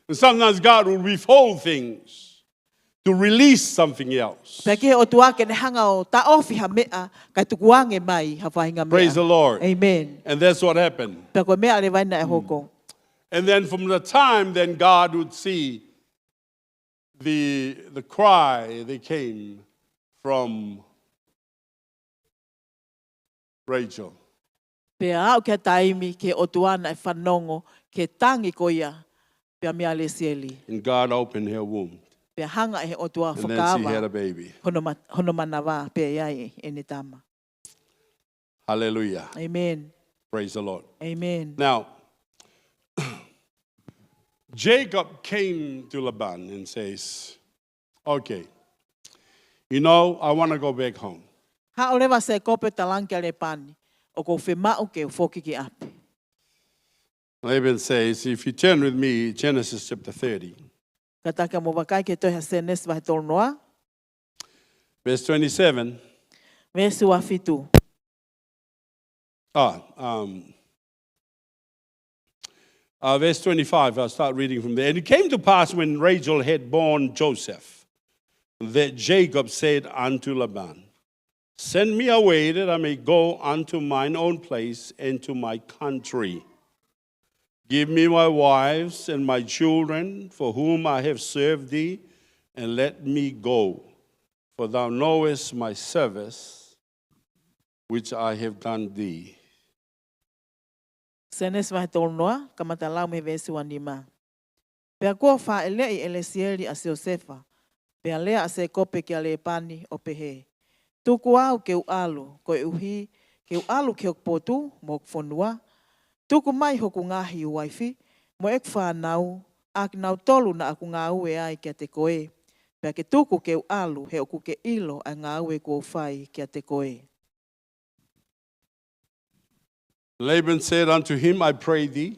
And sometimes God will withhold things to release something else. Pea ki he otua ke ne hanga o ta ofi ha mea kai tukuange mai ha whahinga mea. Praise the Lord. Amen. And that's what happened. Pea ko mea le vaina e hoko. And then from the time then God would see the cry that came from Rachel. Pea au ke taimi ke otua na e whanongo ke tangi ko ia pea mea le sieli. And God opened her womb. Pea hanga e he otua And then she had whakaawa a baby. hono manawa pea iai e ne tama. Hallelujah. Amen. Praise the Lord. Amen. Now, Jacob came to Laban and says, okay, you know, I want to go back home. Ha o lewa se kope talanki ale pani. O ko whemau ke ufoki ki api. Laban says, if you turn with me, Genesis chapter 30, Kataka mo wakai ke toha senes vahe tolu noa. verse 27. Vesu wa fitu. Verse 25, I'll start reading from there. And it came to pass when Rachel had borne Joseph, that Jacob said unto Laban, send me away that I may go unto mine own place and to my country. Give me my wives and my children, for whom I have served thee, and let me go. For thou knowest my service, which I have done thee. Senes vahe tolu noa. Kamata lau me vesu wa nima. Pea kua wha elei ele sieli a se Josefa. Pea lea a se kope ki ale pani o pehe. Tuku au ke ualu. Ko e uhi ke ualu ke okpotu mo kfonua. Tuku mai hoku ngahi uwaifi. Mo ek whanau. Ak nau tolu na aku ngā ue ai kia te koe. Pea ke tuku ke ualu he oku ke ilo a ngā ue kua whai kia te koe. Laban said unto him, I pray thee,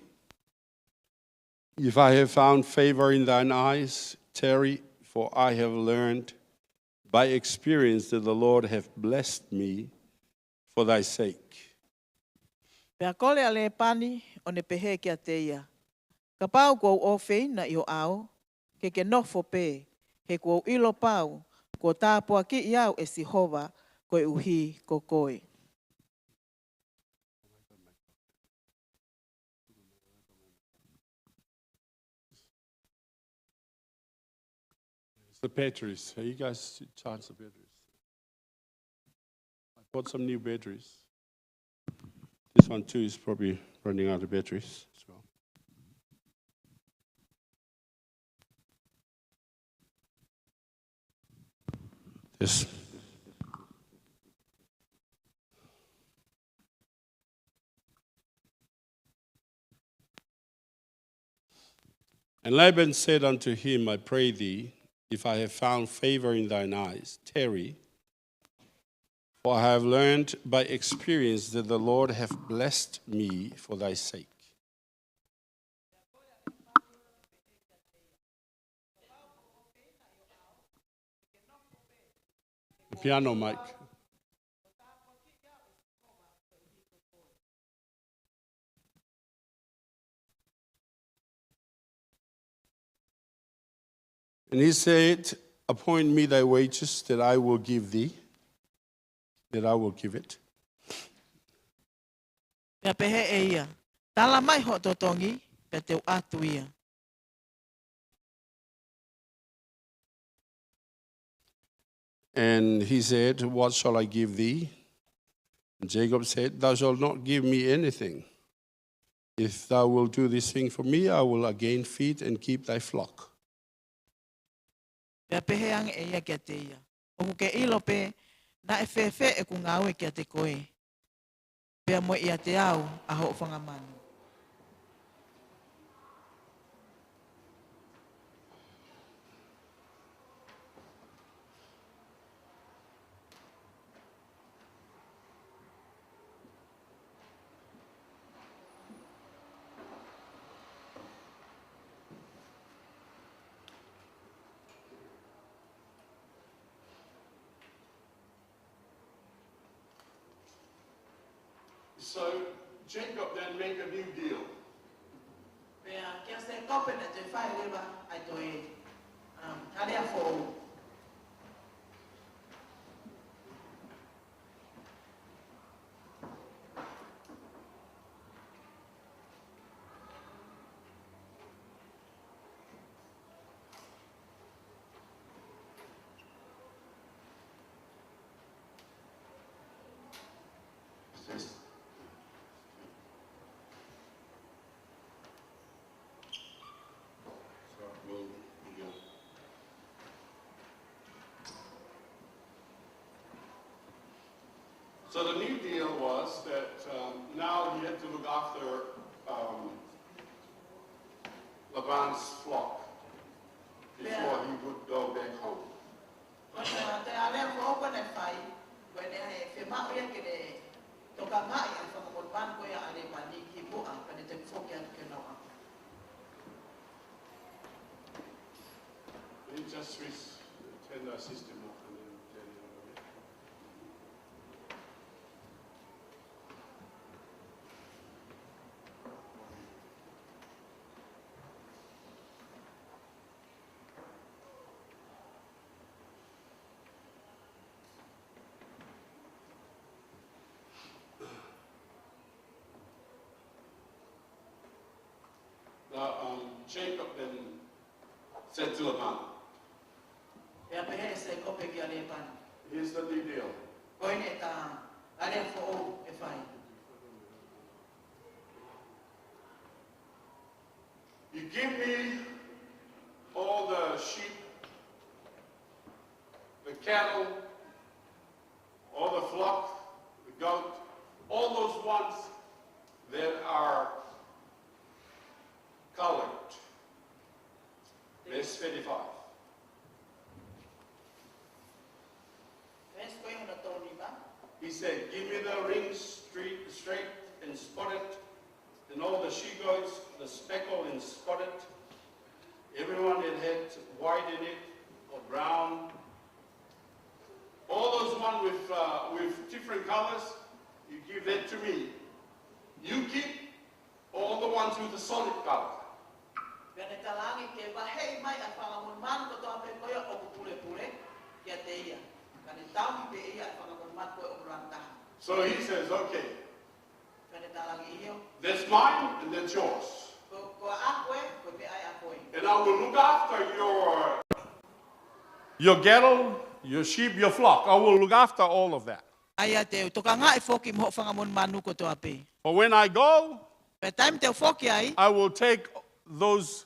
if I have found favor in thine eyes, tarry, for I have learned by experience that the Lord hath blessed me for thy sake. Pea kole ale pani o ne pehe kia te ia. Ka pau kua o fei na i o ao, ke nofo pe, he kua ilo pau, kua tāpua ki iau e Sihova, koe uhi ko koe. It's the batteries. Hey, you guys charge the batteries. I bought some new batteries. This one too is probably running out of batteries as well. Yes. And Laban said unto him, I pray thee, if I have found favor in thine eyes, tarry. For I have learned by experience that the Lord hath blessed me for thy sake. The piano, Mike. And he said, appoint me thy wages, that I will give thee, that I will give it. Pea pehe e ia. Tala mai ho totongi, pe teu atu ia. And he said, what shall I give thee? And Jacob said, thou shalt not give me anything. If thou wilt do this thing for me, I will again feed and keep thy flock. Pea pehe ang e ia kia te ia. O ke ilo pe, na e fefe e ku ngau e kia te koe. Pea mo ia te au, a ho whangamanu. So Jacob then made a new deal. Pea kia se kope na te whai lewa ai to e. Harea fo. So the new deal was that now he had to look after Laban's flock before he would go back home. Te alea fo opa ne whai, koe ne he whemau ia ke ne toka mai a whakamotman koe a ale mani ki mua, ka ne te whoki atu ke noa. He just switched the tender system off and then tell you over Jacob then said to Laban, Pea pehe se kope ki ale pan. here's the new deal. Koe ne ta alea fo o e whai. You give me all the sheep, the cattle, all the flock, the goat, all those ones that are colored. Verse 25. Pes koe hona tōni ba? He said, give me the rings straight and spotted, and all the she-goats, the speckled and spotted, everyone that had white in it or brown. All those ones with different colors, you give that to me. You keep all the ones with the solid color. Pea ne talangi ke wahei mai a whangamotman ko toa pe koe o pule kia te ia. Ka ne taumi pe ia a whangamotman koe o rantaha. So he says, okay, Pea ne talangi iyo. that's mine and that's yours. Ko a koe, ko pe ai a koe. And I will look after your cattle, your sheep, your flock. I will look after all of that. Aia te toka ngā e whoki mo whangamotmanu ko toa pe. But when I go, Pe time te whoki ai, I will take those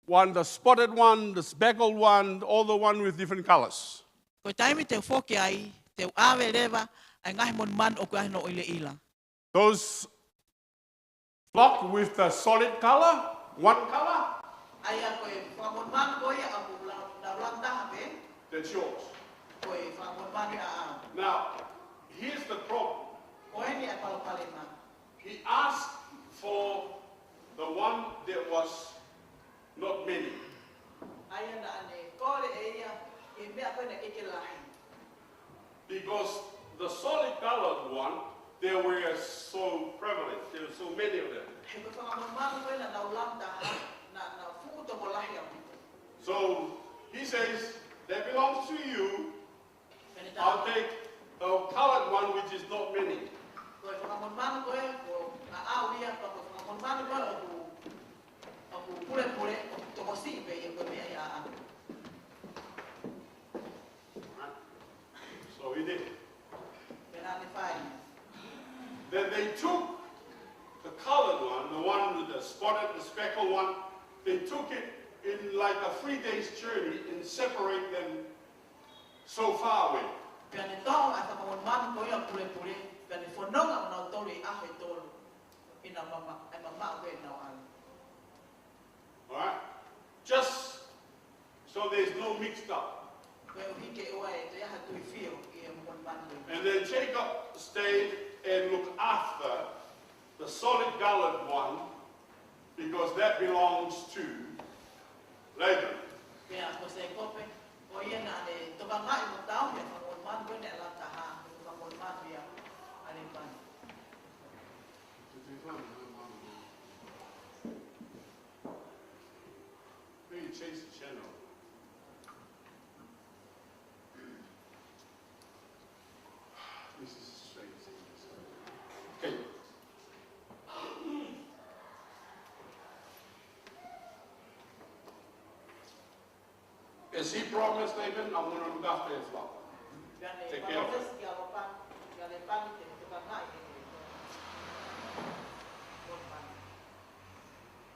one, the spotted one, the speckled one, all the one with different colors. Ko taimi te foki ai, te awe lewa, ai ngahi mon man o kuahi no ile ila. Those flock with the solid color, one color, Ai a koe whamon man koe a ku la lang taha pe, that's yours. koe whamon man a a. Now, here's the problem. Koe ni a palapale man. He asked for the one that was not many. Ai ana ane, kore e ia, e mea koe na eke lahi. Because the solid colored one, they were so prevalent. There were so many of them. He koe whamon man koe na nau lang taha, na fuku to mo lahi a mito. So he says, that belongs to you. Pene I'll taha. take the colored one, which is not many. Koe whamon man koe, ko na au ia, pa koe whamon man koe o ku pure, o to mo si pe i koe mea ia a. So he did. Pena ane whai. Then they took the colored one, the one with the spotted, the speckled one, they took it in like a 3 days journey and separate them so far away. Pene tau a whamon man koe a pure, pene whanonga o nau tolu i aho i tolu. Ina mama, ai mama koe nau ale. All right? Just so there's no mixed up. Koe o hike oa e te aha tui whio i e mon man koe. And then Jacob stayed and looked after the solid colored one because that belongs to Laban. Pea ko se kope, o ia na ane toka ngai mo tau me whamon man koe ne la taha, whamon man via ane pan. Maybe change the channel. This is a strange thing. Okay. As he promised Laban, I'm going to look after his flock. Take care of it.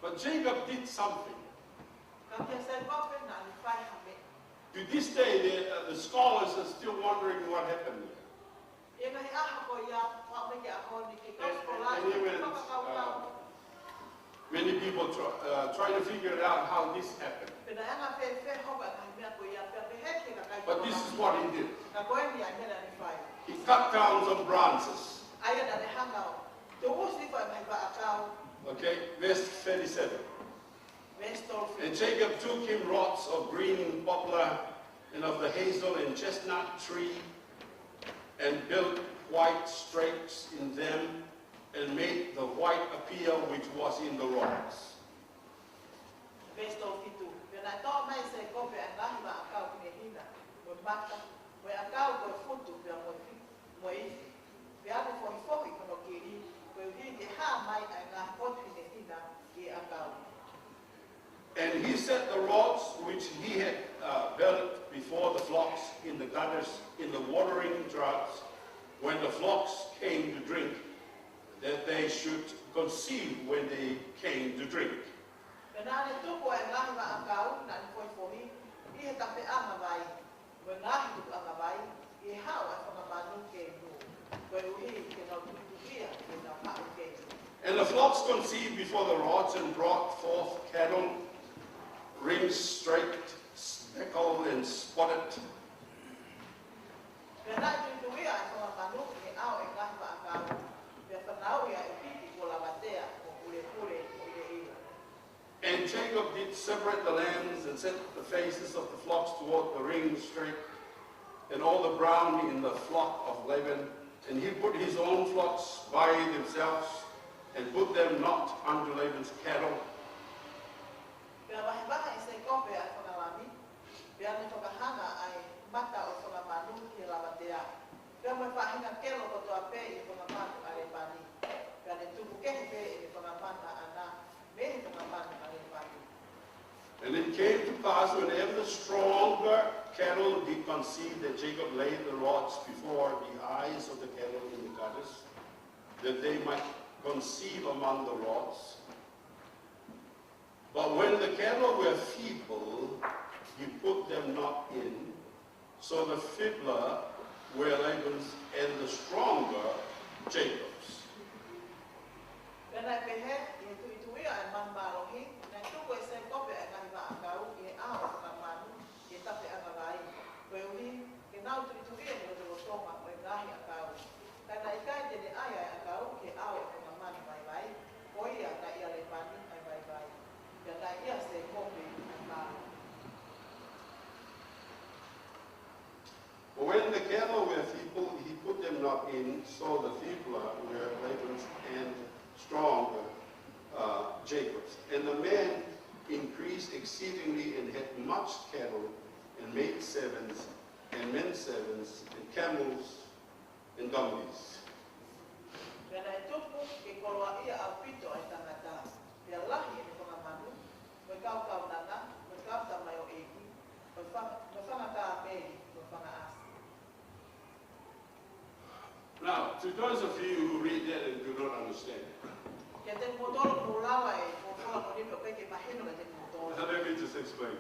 But Jacob did something. To this day, the scholars are still wondering what happened there. Many people try to figure it out how this happened. But this is what he did. He cut down some branches. Okay, verse 37. And Jacob took him rods of green poplar and of the hazel and chestnut tree and built white strakes in them and made the white appear which was in the rods. And he set the rods which he had built before the flocks in the gutters, in the watering troughs, when the flocks came to drink, that they should conceive when they came to drink. And the flocks conceived before the rods and brought forth cattle, ring straked, speckled, and spotted. And Jacob did separate the lambs and set the faces of the flocks toward the ring straight, and all the brown in the flock of Laban. And he put his own flocks by themselves, and put them not unto Laban's cattle. And it came to pass whenever the stronger cattle did conceive that Jacob laid the rods before the eyes of the cattle in the gutters, that they might conceive among the rods. But when the cattle were feeble, he put them not in, So the feebler were Laban's and the stronger Jacob's. When the cattle were feeble, he put them not in, so the feebler were Laban's and stronger Jacob's. And the man increased exceedingly and had much cattle, and made servants, and men servants, and camels, and donkeys. Now, to those of you who read that and do not understand, let me just explain.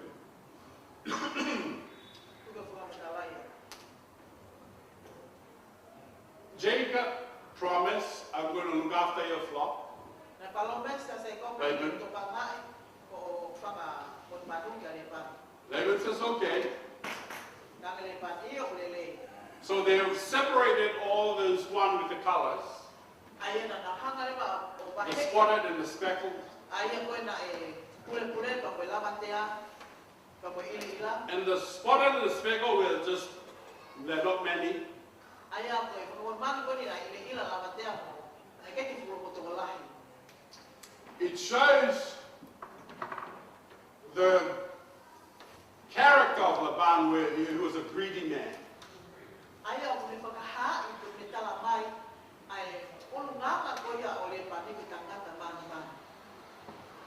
Jacob promised, I'm going to look after your flock. Laban. Laban says, okay. So they have separated all those one with the colors, the spotted and the speckled. And the spotted and the speckled were just, they're not many. It shows the character of Laban, where he was a greedy man.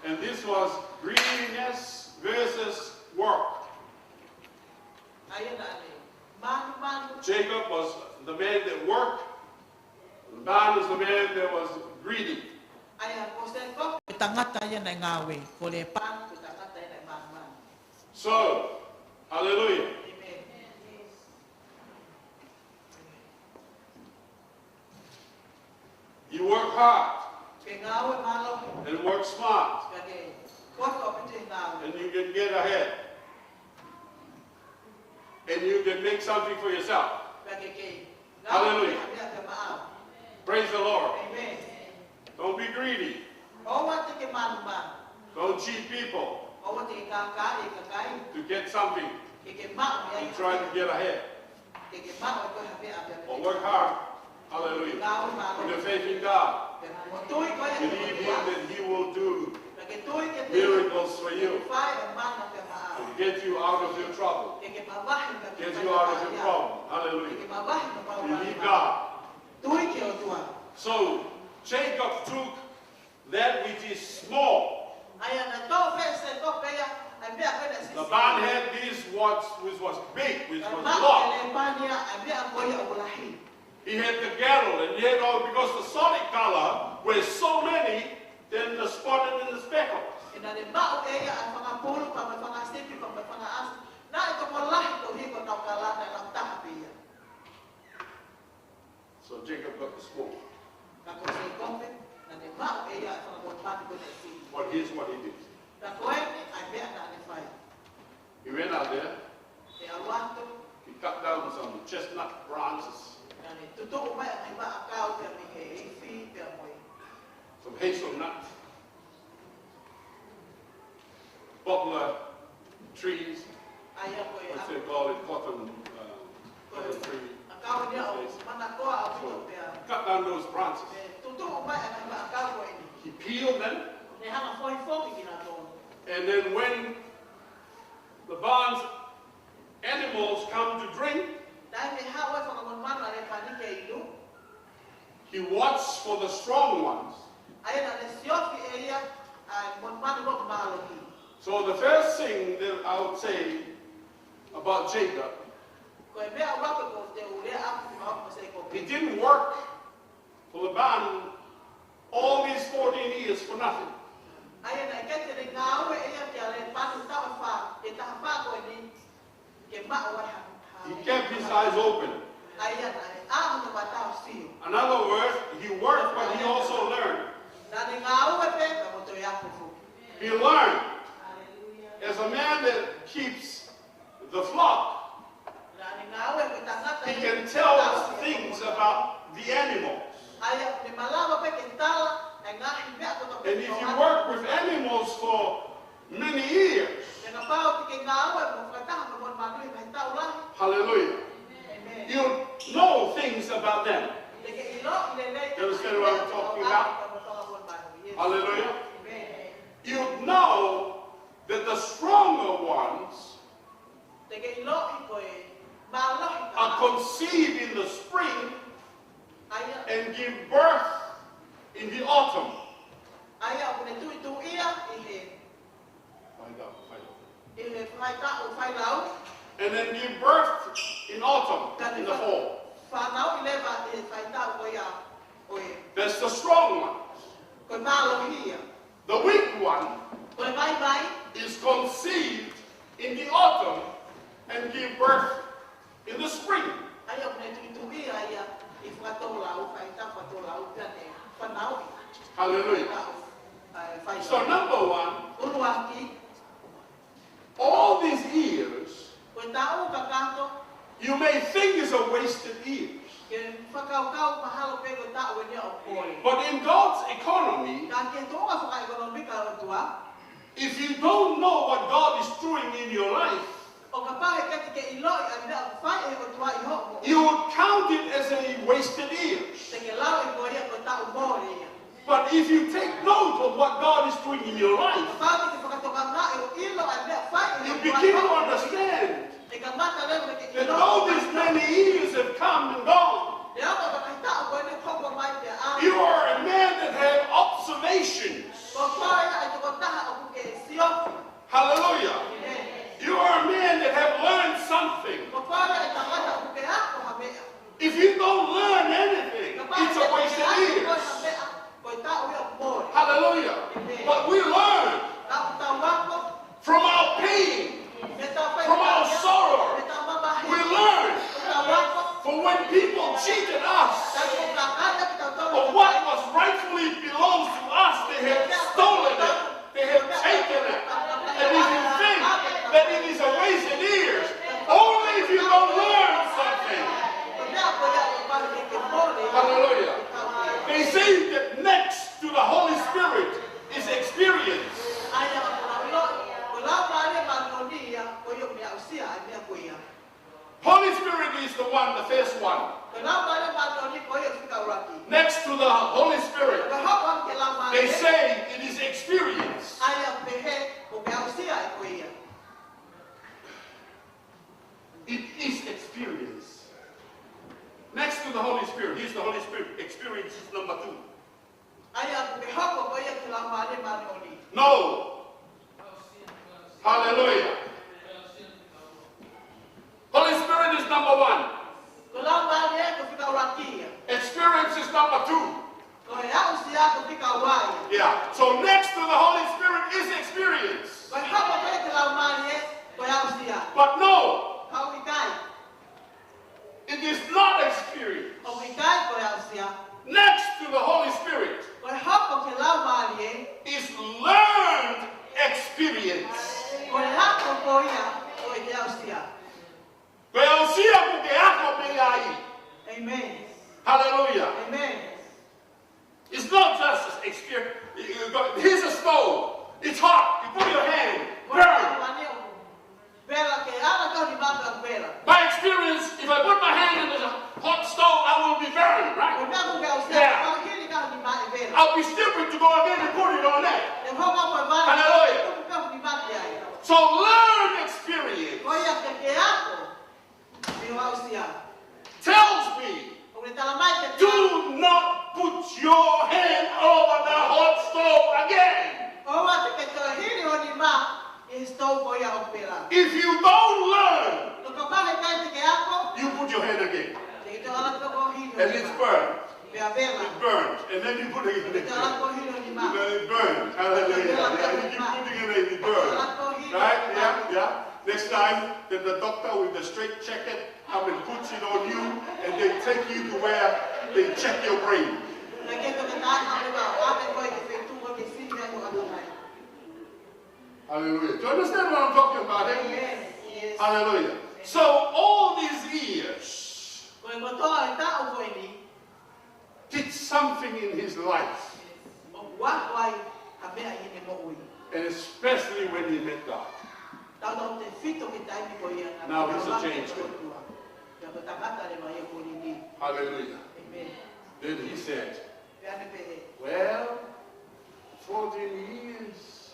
And this was greediness versus work. Jacob was the man that worked. Laban was the man that was greedy. So, hallelujah. You work hard and work smart, and you can get ahead, and you can make something for yourself. Hallelujah. Praise the Lord. Don't be greedy. Don't cheat people to get something and try to get ahead. Or work hard. Hallelujah. With your faith in God. Believe Him that He will do miracles for you. To get you out of your trouble. Get you out of your problem. Hallelujah. Believe God. So Jacob took that which is small. Laban had this which was big, which was long. He had the cattle, and he had all, because the solid color were so many, then the spotted and the speckled. So Jacob got the small. But here's what he did. He went out there, he cut down some chestnut branches, some hazelnut, poplar trees, what they call it, cotton tree. So, cut down those branches. He peeled them, and then when the barn's animals come to drink, he watched for the strong ones. So the first thing that I would say about Jacob, he didn't work for Laban all these 14 years for nothing. He kept his eyes open. In other words, he worked, but he also learned. He learned. As a man that keeps the flock, he can tell us things about the animals. And if you work with animals for many years, hallelujah, you know things about them. You understand what I'm talking about? Hallelujah. You know that the stronger ones are conceived in the spring and give birth in the autumn. And then give birth in autumn, in the fall. That's the strong one. The weak one is conceived in the autumn and give birth in the spring. Hallelujah. So number one, all these years, you may think is a wasted years. But in God's economy, if you don't know what God is doing in your life, you would count it as a wasted years. But if you take note of what God is doing in your life, you begin to understand that though these many years have come and gone, you are a man that has observations. Hallelujah. You are a man that have learned something. If you don't learn anything, it's a waste of years. Hallelujah. But we learn from our pain, from our sorrow. We learn from when people cheated us of what was rightfully belongs to us. They have stolen it. They have taken it. And if you think that it is a waste of years, only if you don't learn something. Hallelujah. They say that next to the Holy Spirit is experience. Holy Spirit is the one, the first one. Next to the Holy Spirit, they say it is experience. It is experience. Next to the Holy Spirit, here's the Holy Spirit. Experience is number 2. No. Hallelujah. Holy Spirit is number 1. Experience is number 2. Yeah. So next to the Holy Spirit is experience. But no. It is not experience. Next to the Holy Spirit is learned experience. Amen. Hallelujah. Amen. It's not just experience. Here's a stove. It's hot. You put your hand. Burn. By experience, if I put my hand in the hot stove, I will be burned, right? Yeah. I'll be stupid to go again and put it on that. Hallelujah. So learn experience tells me, do not put your hand over the hot stove again. If you don't learn, you put your hand again. And it's burned. It burns. And then you put it in the Then it burns. Hallelujah. Yeah, you keep putting it in, it burns. Right? Yeah, yeah. Next time, then the doctor with the straight jacket come and puts it on you, and they take you to where they check your brain. Hallelujah. Do you understand what I'm talking about? Yes, yes. Hallelujah. So all these years did something in his life. And especially when he met God. Now he's a changed man. Hallelujah. Amen. Then he said, well, 14 years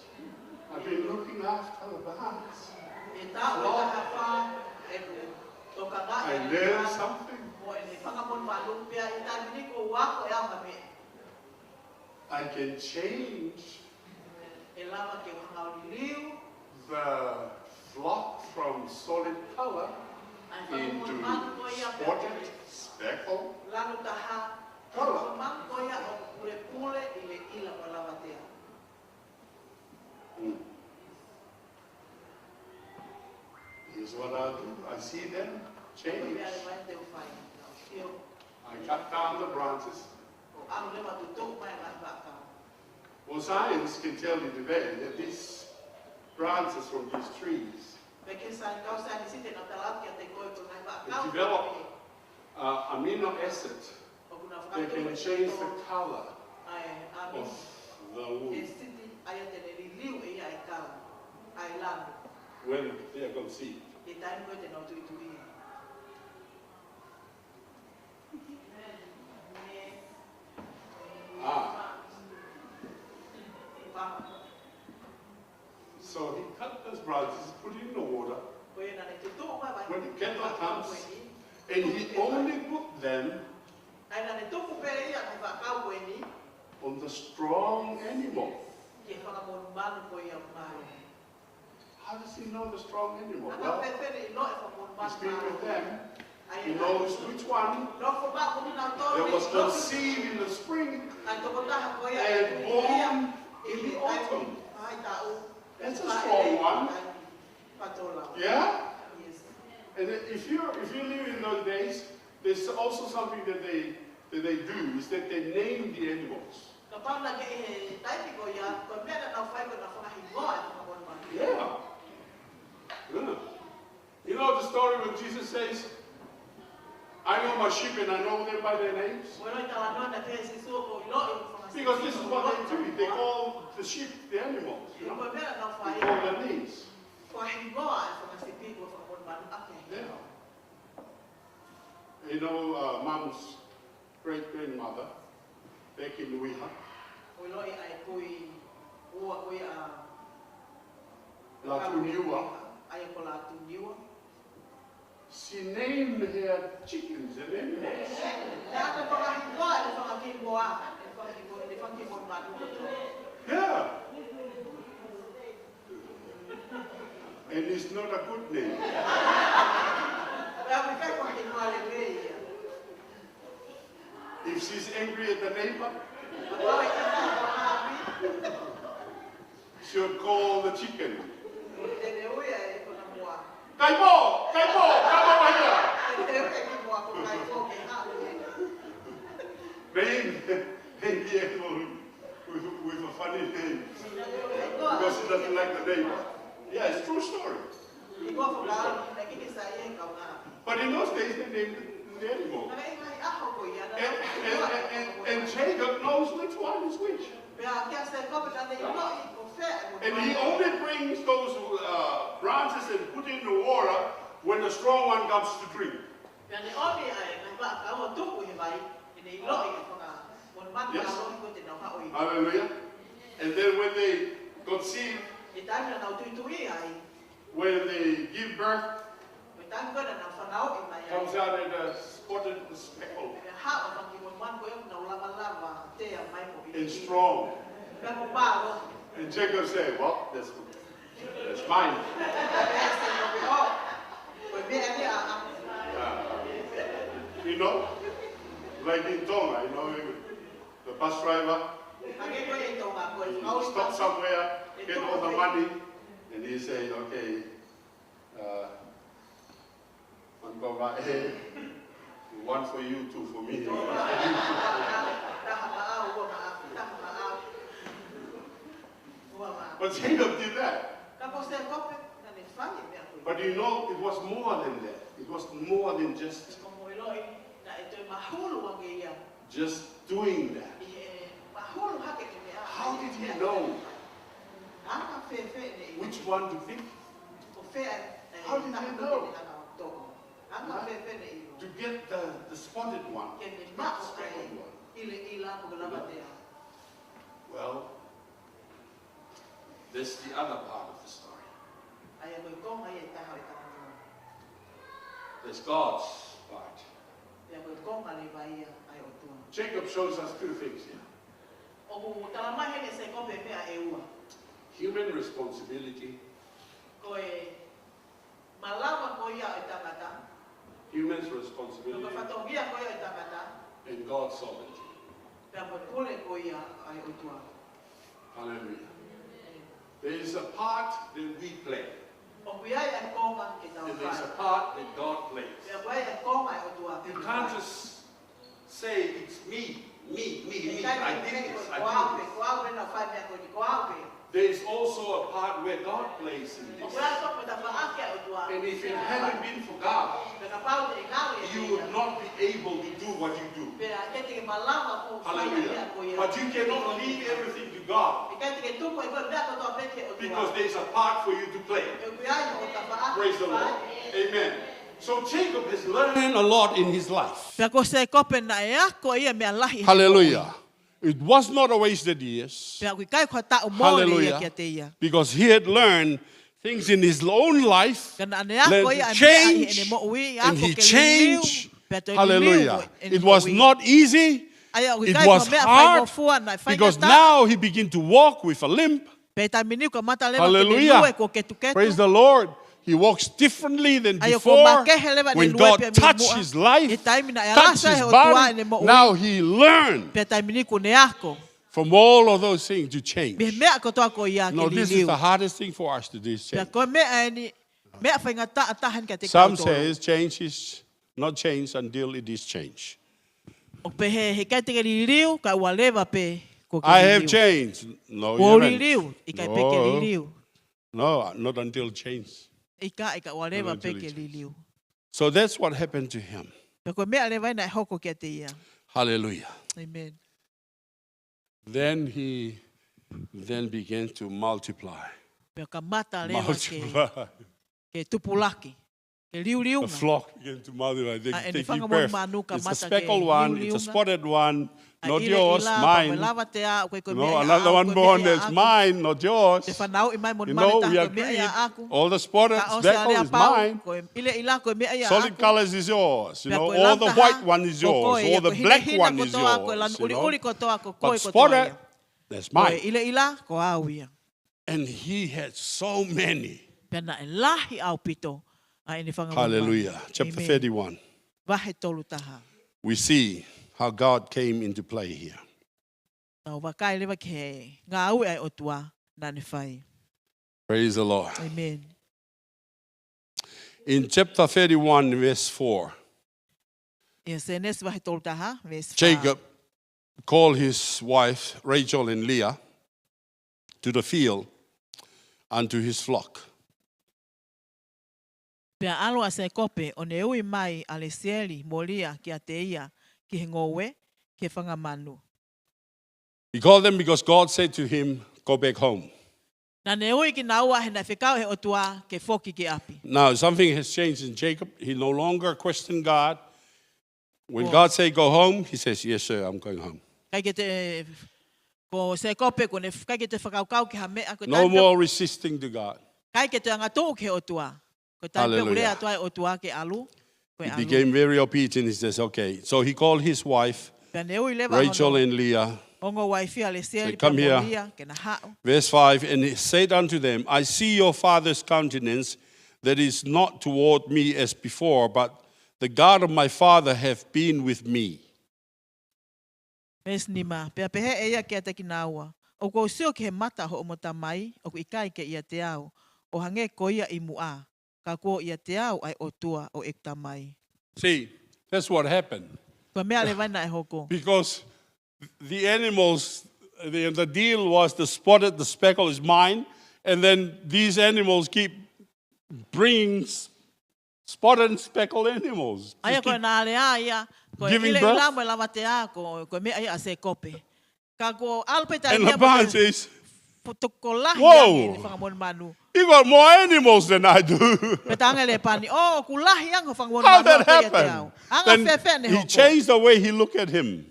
I've been looking after the barns. I learned something. I can change the flock from solid color into spotted, speckled color. Here's what I do. I see them change. I cut down the branches. Well, science can tell you today that these branches from these trees develop amino acids that can change the color of the wood when they are conceived. So he cut those branches, put it in the water. When the kettle comes, and he only put them on the strong animal. How does he know the strong animal? Well, he's been with them. He knows which one that was conceived in the spring and born in the autumn. That's a strong one. Yeah? And if you live in those days, there's also something that they do, is that they name the animals. Yeah. Yeah. You know the story when Jesus says, I know my sheep and I know them by their names? Because this is what they do. They call the sheep the animals. You know? They call their names. Yeah. You know, Mom's great-grandmother, back in Uiha, she named her chickens and animals. Yeah. And it's not a good name. If she's angry at the neighbor, she'll call the chicken. Kaipo! Kaipo! Come over here! Name the animal with a funny name. Because she doesn't like the neighbor. Yeah, it's a true story. But in those days, they named the animal. And Jacob knows which one is which. And he only brings those branches and put in the water when the strong one comes to drink. Yes. Hallelujah. And then when they conceive, when they give birth, comes out in a spotted speckle and strong. And Jacob said, well, that's mine. You know, like in Tonga, you know, the bus driver, he stops somewhere, get all the money, and he says, okay, go right ahead. One for you, two for me. But Jacob did that. But you know, it was more than that. It was more than just doing that. How did he know which one to pick? How did he know? To get the spotted one. Not the speckled one. Well, that's the other part of the story. There's God's part. Jacob shows us two things here. Human responsibility. Human's responsibility and God's sovereignty. Hallelujah. There is a part that we play. And there's a part that God plays. You can't just say it's me. I did this, I did this. There is also a part where God plays in this. And if it hadn't been for God, you would not be able to do what you do. Hallelujah. But you cannot leave everything to God, because there's a part for you to play. Praise the Lord. Amen. So Jacob has learned a lot in his life. Hallelujah. It was not a wasted years. Hallelujah. Because he had learned things in his own life, learned to change, and he changed. Hallelujah. It was not easy. It was hard, because now he began to walk with a limp. Hallelujah. Praise the Lord. He walks differently than before. When God touched his life, touched his body, now he learned from all of those things to change. No, this is the hardest thing for us to do. Some says change is not change until it is changed. I have changed. No, you haven't. No, not until change. So that's what happened to him. Hallelujah. Amen. Then he began to multiply. The flock began to multiply. They give birth. It's a speckled one, it's a spotted one, not yours, mine. No, another one born that's mine, not yours. You know, we agree. All the spotted speckled is mine. Solid colors is yours. You know, all the white one is yours. All the black one is yours. You know? But spotted, that's mine. And he had so many. Hallelujah. Chapter 31. We see how God came into play here. Praise the Lord. Amen. In chapter 31, verse 4, Jacob called his wife Rachel and Leah to the field and to his flock. He called them because God said to him, go back home. Now, something has changed in Jacob. He no longer questioned God. When God said go home, he says, yes, sir, I'm going home. No more resisting to God. Hallelujah. He became very obedient. He says, okay. So he called his wife, Rachel and Leah. Said, come here. Verse 5, and he said unto them, I see your father's countenance, that is not toward me as before, but the God of my father hath been with me. ka ko ia te au ai o tua o ek tamai. See, that's what happened. Ko mea le vaina e hoko. Because the animals, the deal was the spotted, the speckle is mine, and then these animals keep bringing spotted and speckled animals. Aia ko na le ia ko giving ile birth. la mo lava te a ko mea ia se kope. Ka ko alpe tai And Laban says, Potokolahi Whoa. yang whangamon manu. you got more animals than I do. Petanga le pani. Oh, kulahi yang whangamon manu. How that happened? Anga fefe ne Then he hoko. changed the way he looked at him.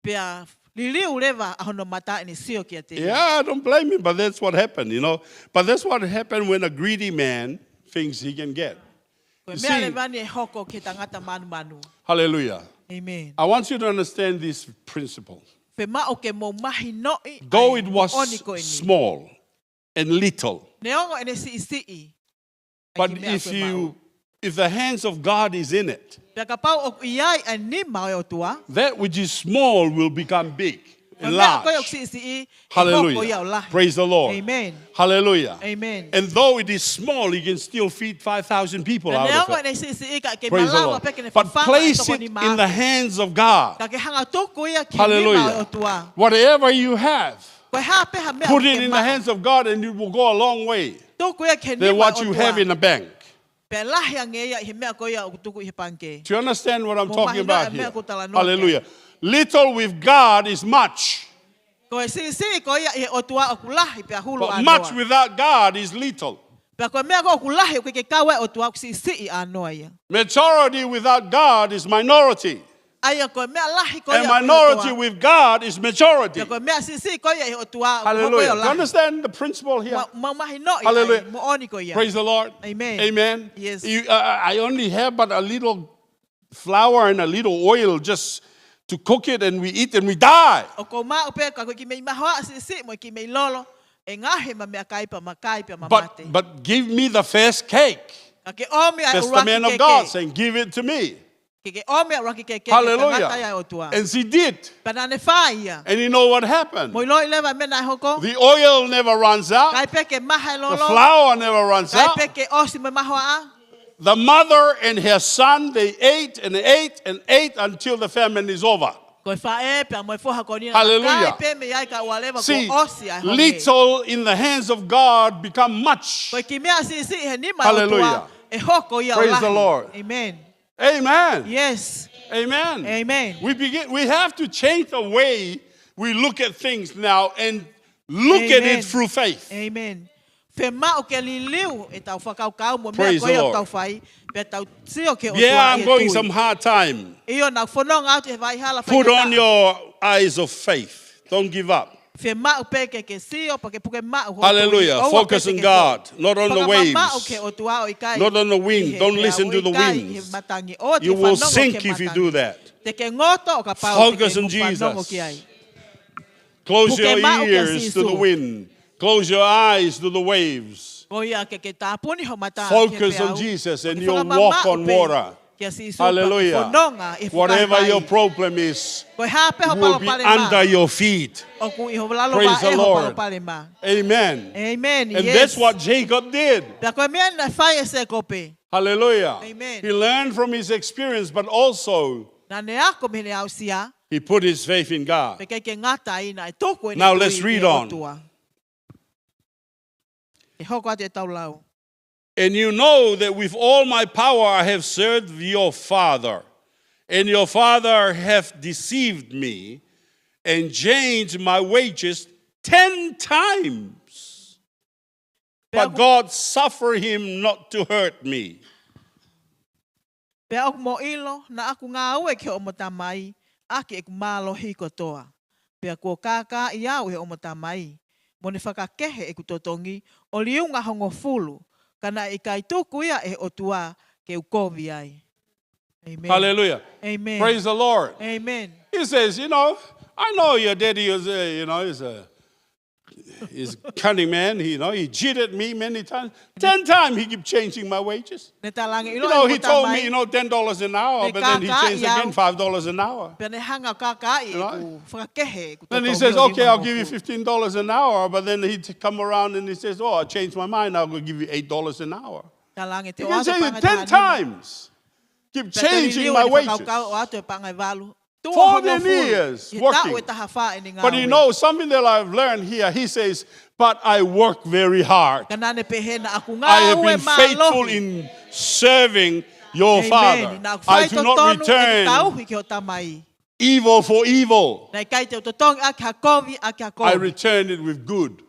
Pea liliu leva ahono mata ni sio kia te. Yeah, don't blame him, but that's what happened, you know. But that's what happened when a greedy man thinks he can get. Ko You mea see- le vani e hoko ke tangata manu manu. Hallelujah. Amen. I want you to understand this principle. Pe mao ke mo mahi noi. Though ai it was oni ko ini. small and little, Neongo ene si. but if the hands of God is in it, Pea ka pau o iai ai ni mau e o tua. that which is small will become big and Mea ko large. si. Hallelujah. Praise the Lord. Amen. Hallelujah. Amen. And though it is small, you can still feed 5,000 people out Neongo of it. ene si ka ke Praise the malawa Lord. peke ne But whawhanga place toko it ni in maa. the hands of God. Ka ke hanga toko ia ke ni mau e o Hallelujah. tua. Whatever you have, Koe hape ha mea put ke it in the maa. hands of God and it will go a long way Toko ia ke ni than mau what o you tua. have in the bank. Pe lahi ange ia he mea ko ia o tuku i he panke. Do you understand what I'm Mo talking mahina about e mea here? ko tala noa Hallelujah. Little with God is much, Koe si ko ia i he o tua o kulahi pe a hulu but a much noa. without God is little. Pe koe mea ko o kulahi o ke kawe o tua o si a noa ia. Majority without God is minority, Aia koe mea lahi ko and ia o minority tua. with God is majority. Pe koe mea si ko ia i o tua o Hallelujah. Do you lahi. understand the principle here? Mo mahi no ia Hallelujah. mo oni ko ia. Praise the Lord. Amen. Amen. Yes. I only have but a little flour and a little oil just to cook it, and we eat and we die. O ko ma o pe ka ko ki mei mahoa si mo ki mei lolo. E ngahe ma mea kaipa ma mate. But give me the first cake. Ka ke omi ai That's the man uraki of God keke. saying, give it to me. Ke ke omi ai uraki keke. Tangata ia o Hallelujah. tua. And she did. Pana ne whai ia. And you know what happened? Mo iloi lewa mena e hoko. The oil never runs out. Kai pe ke maha e The lolo. flour never runs Kai out. pe ke osi me mahoa a. The mother and her son, they ate and ate and ate until the famine is over. Ko fa e pe mo fo ha ko ni. Hallelujah. Kai pe me ai ka walewa See, ko osi ai honge. little in the hands of God become much. Ko ki mea si he ni ma o Hallelujah. tua. E hoko ia o Praise lahi. the Lord. Amen. Amen. Yes. Amen. Amen. We have to change the way we look at things now and look at Amen. it through faith. Amen. Fe ma o ke liliu e tau whakaukau mo mea Praise ko the ia Lord. tau whai. Pe tau tio ke o tua Yeah, i I'm e going tui. some hard time. Iyo na whanonga atu he vai hala Put whaikata. on your eyes of faith. Don't give up. Fe mau pe ke sio pa ke puke mau ho Hallelujah. tui. Oua Focus pe on ke God, so. not on the Paka mamau waves, ke o tua o ikai. not on the wind. I he Don't pea listen o to the ikai, he winds. matangi. O te You will whanongo sink ke if you matangi. do that. Te ke ngoto o ka pau Focus te ke on whanongo ki Jesus. ai. Close Puke your mau ke ears to the sisu. wind. Close your eyes to the waves. O ia ke tāpuni ho mata. Focus ke on peau. Jesus and Ke you'll whakamamau walk on pe water. ke sisu pa ke Hallelujah. whanonga e whakai Whatever vai. your problem is, Ko hape ho will palo be pale under ma. your feet. O ku i ho lalo Praise wa the e ho palo Lord. pale ma. Amen. Amen. And Yes. that's what Jacob did. Pea koe mea na whai e se kope. Hallelujah. Amen. He learned from his experience, but also Na ne ako me ne au sia. he put his faith in God. Pe ke ngata ina e toko e Now tui let's i read e on. otua. E hoko atu e tau lau. And you know that with all my power I have served your father. And your father hath deceived me and changed my wages 10 times. But God suffered him not to hurt me. Pe aku mo ilo na aku ngā ue ke o mo tamai. Ake e kumalo hiko toa. Pe aku o kaka i au e o mo tamai. Mo ne whakakehe e kutotongi. O liunga hongo fulu. Kana i kai tuku ia e otua ke ukovi ai. Amen. Hallelujah. Amen. Praise the Lord. Amen. He says, you know, I know your daddy is, he's a cunning man. He cheated me many times. 10 times he keep changing my wages. Ne talangi You ilo know, e he mo told me, tamai. $10 an hour, Ne but then he kaka changed iau. again $5 an hour. Pe ne hanga o kaka i e Right. ku whakakehe. ku Then he totongi says, o okay, lima I'll hongo give you fulu. $15 an hour, but then he'd come around and he says, oh, I changed my mind. I'll give you $8 an hour. Talangi te You o can ato say panga it 10 tahanima. times. Keep changing my wages. 14 years working. But you know, something that I've learned here, he says, but I work very hard. I have been faithful in serving your father. I do not return evil for evil. I return it with good.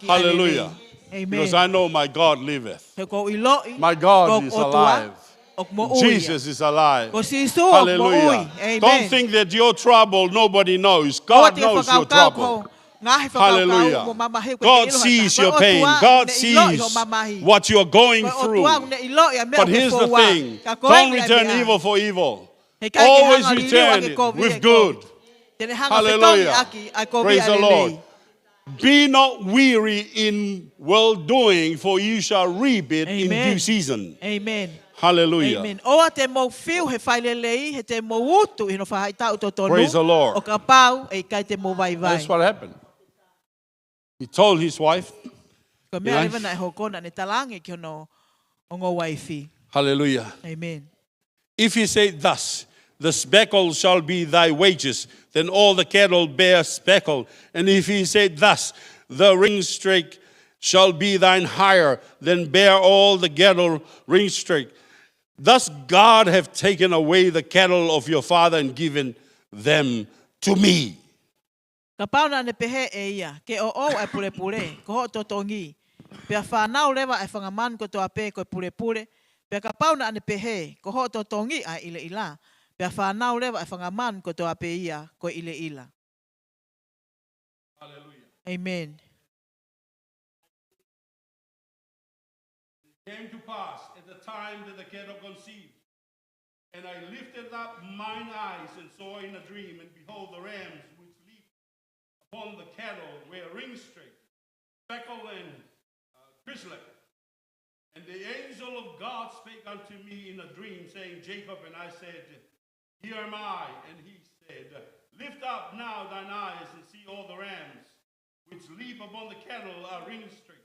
Hallelujah. Because I know my God liveth. My God is alive. Jesus is alive. Hallelujah. Don't think that your trouble nobody knows. God knows your trouble. Hallelujah. God sees your pain. God sees what you're going through. But here's the thing. Don't return evil for evil. Always return it with good. Hallelujah. Praise the Lord. Be not weary in well-doing, for you shall reap it in due season. Amen. Hallelujah. Amen. O te mo fiu he failelei, he te mo utu hino whahaitau totonu. Praise the Lord. O ka pau e kai te mo vai vai. That's what happened. He told his wife. Ko mea lewa na e hokona ne talangi ki hono o ngō waifi. Hallelujah. Amen. If he said thus, the speckle shall be thy wages, then all the cattle bear speckle. And if he said thus, the ringstake shall be thine hire, then bear all the cattle ringstake. Thus God hath taken away the cattle of your father and given them to me. Ka pauna ne pehe e ia, ke o ai pure pure, ko ho totongi. Pea whanau lewa e whangaman ko toa pe ko pure pure. Pea ka pauna ne pehe, ko ho totongi a ile ila. Pea whanau lewa e whangaman ko toa pe ia ko ile ila. Hallelujah. Amen. It came to pass at the time that the cattle conceived, and I lifted up mine eyes and saw in a dream, and behold, the rams which leaped upon the cattle were ringstake, speckle, and chrysolite. And the angel of God spake unto me in a dream, saying, Jacob, and I said, Here am I. And he said, Lift up now thine eyes and see all the rams which leap upon the cattle are ringstake,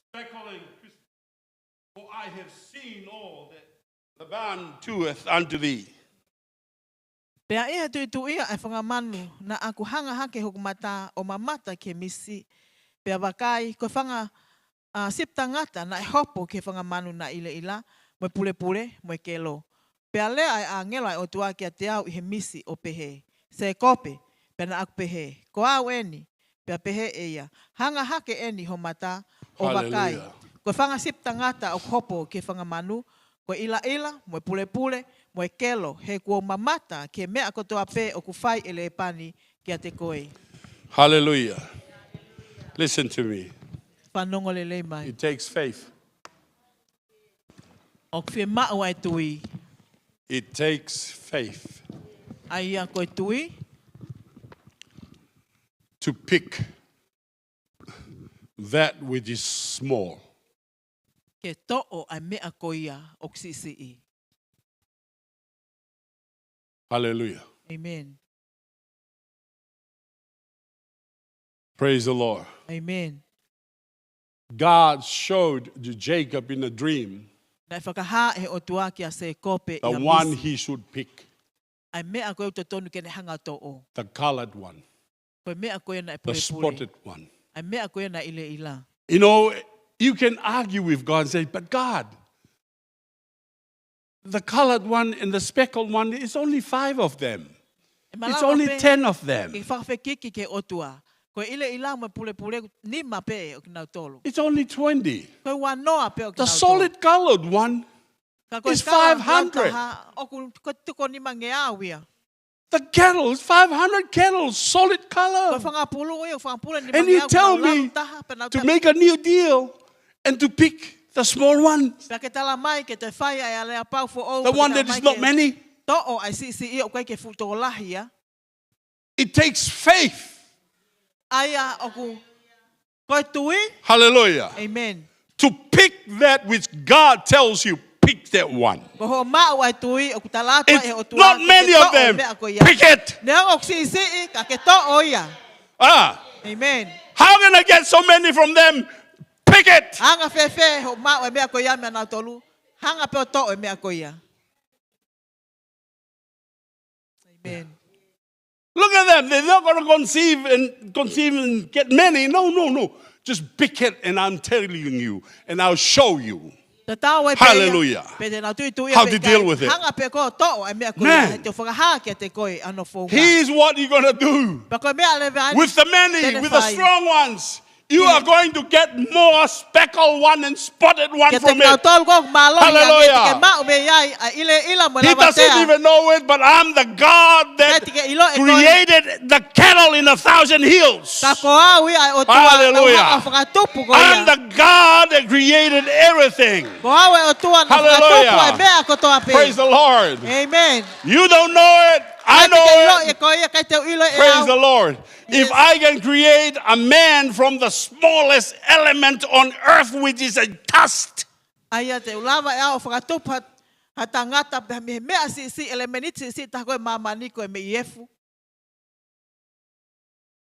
speckle, and chrysolite. For I have seen all that Laban doeth unto thee. Pea ia tu ia e whangamanu na aku hanga hake hukumata o mamata ke misi. Pea wakai ko whanga sipta ngata na e hopo ke whangamanu na ile ila, mo pule pule, mo kelo. Pea lea ai a ngelo ai o tua ki a te au i he misi o pehe. Se kope, pea na aku pehe. Ko au eni, pea pehe e ia. Hanga hake eni ho mata o wakai. Ko whanga sipta ngata o hopo ke whangamanu, ko ila ila, mo pule pule, mo kelo, he kua mamata ke mea kotoa pe o kufai ele pani ki a te koe. Hallelujah. Listen to me. Whanongo lele mai. It takes faith. O kwhi mao ai tui. It takes faith Ai a koe tui. to pick that which is small. Ke to'o ai mea koia o ksisi. Hallelujah. Amen. Praise the Lord. Amen. God showed to Jacob in a dream Nai whakaha he o tua ki a se kope the i a one misi. he should pick, Ai mea koe to tonu ke ne hanga to'o. the colored one, Koe mea koe na e the pule pule. spotted one. Ai mea koe na ile ila. You know, you can argue with God and say, but God, the colored one and the speckled one, it's only 5 of them. It's only 10 of them. Ke whakawhekiki ke o tua. Koe ile ila mo pule pule ni pe o kinau tolu. It's only 20. Koe wanoa pe o kinau tolu. The solid colored one is 500. The cattle is 500 cattle, solid color. And you tell me to make a new deal and to pick the small ones, the one that is not many. It takes faith. Hallelujah. Amen. To pick that which God tells you, pick that one. It's not many of them. Pick it. Amen. How can I get so many from them? pick it. Hanga fefe ho ma o mea ko ia me na tolu. Hanga pe o to o mea ko ia. Amen. Look at them. They're not going to conceive and get many. No. Just pick it, and I'm telling you, and I'll show you. Hallelujah. How to deal with it. Man, here's what you're going to do. With the many, with the strong ones, you are going to get more speckled one and spotted one from it. Hallelujah. He doesn't even know it, but I'm the God that created the cattle in 1,000 hills. Hallelujah. I'm the God that created everything. Hallelujah. Praise the Lord. Amen. You don't know it. I know it. Praise the Lord. If I can create a man from the smallest element on earth, which is a dust.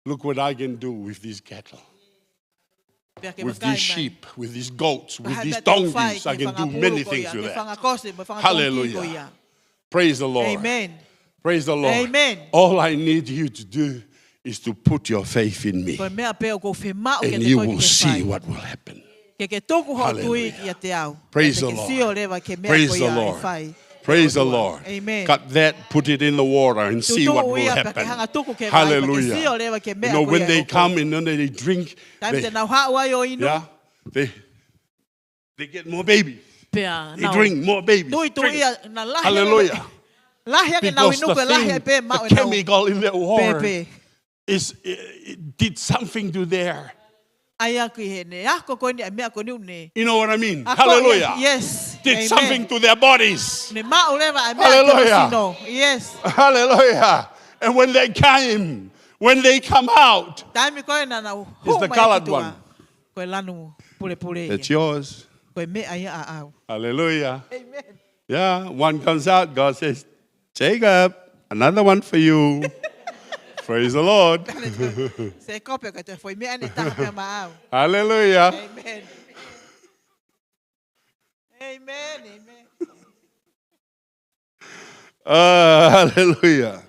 Look what I can do with these cattle. With these sheep, with these goats, with these donkeys. I can do many things with that. Hallelujah. Praise the Lord. Amen. Praise the Lord. Amen. All I need you to do is to put your faith in me. And you will see what will happen. Hallelujah. Praise the Lord. Praise the Lord. Praise the Lord. Amen. Cut that, put it in the water and see what will happen. Hallelujah. You know, when they come and then they drink, they get more babies. They drink more babies. Drink. Hallelujah. Because the chemical in the water it did something to their. You know what I mean? Hallelujah. Yes. Did something to their bodies. Hallelujah. Yes. Hallelujah. And when they come out, it's the colored one. It's yours. Hallelujah. Amen. Yeah, one comes out, God says, Jacob, another one for you. Praise the Lord. Hallelujah. Amen. Amen. Amen. Hallelujah.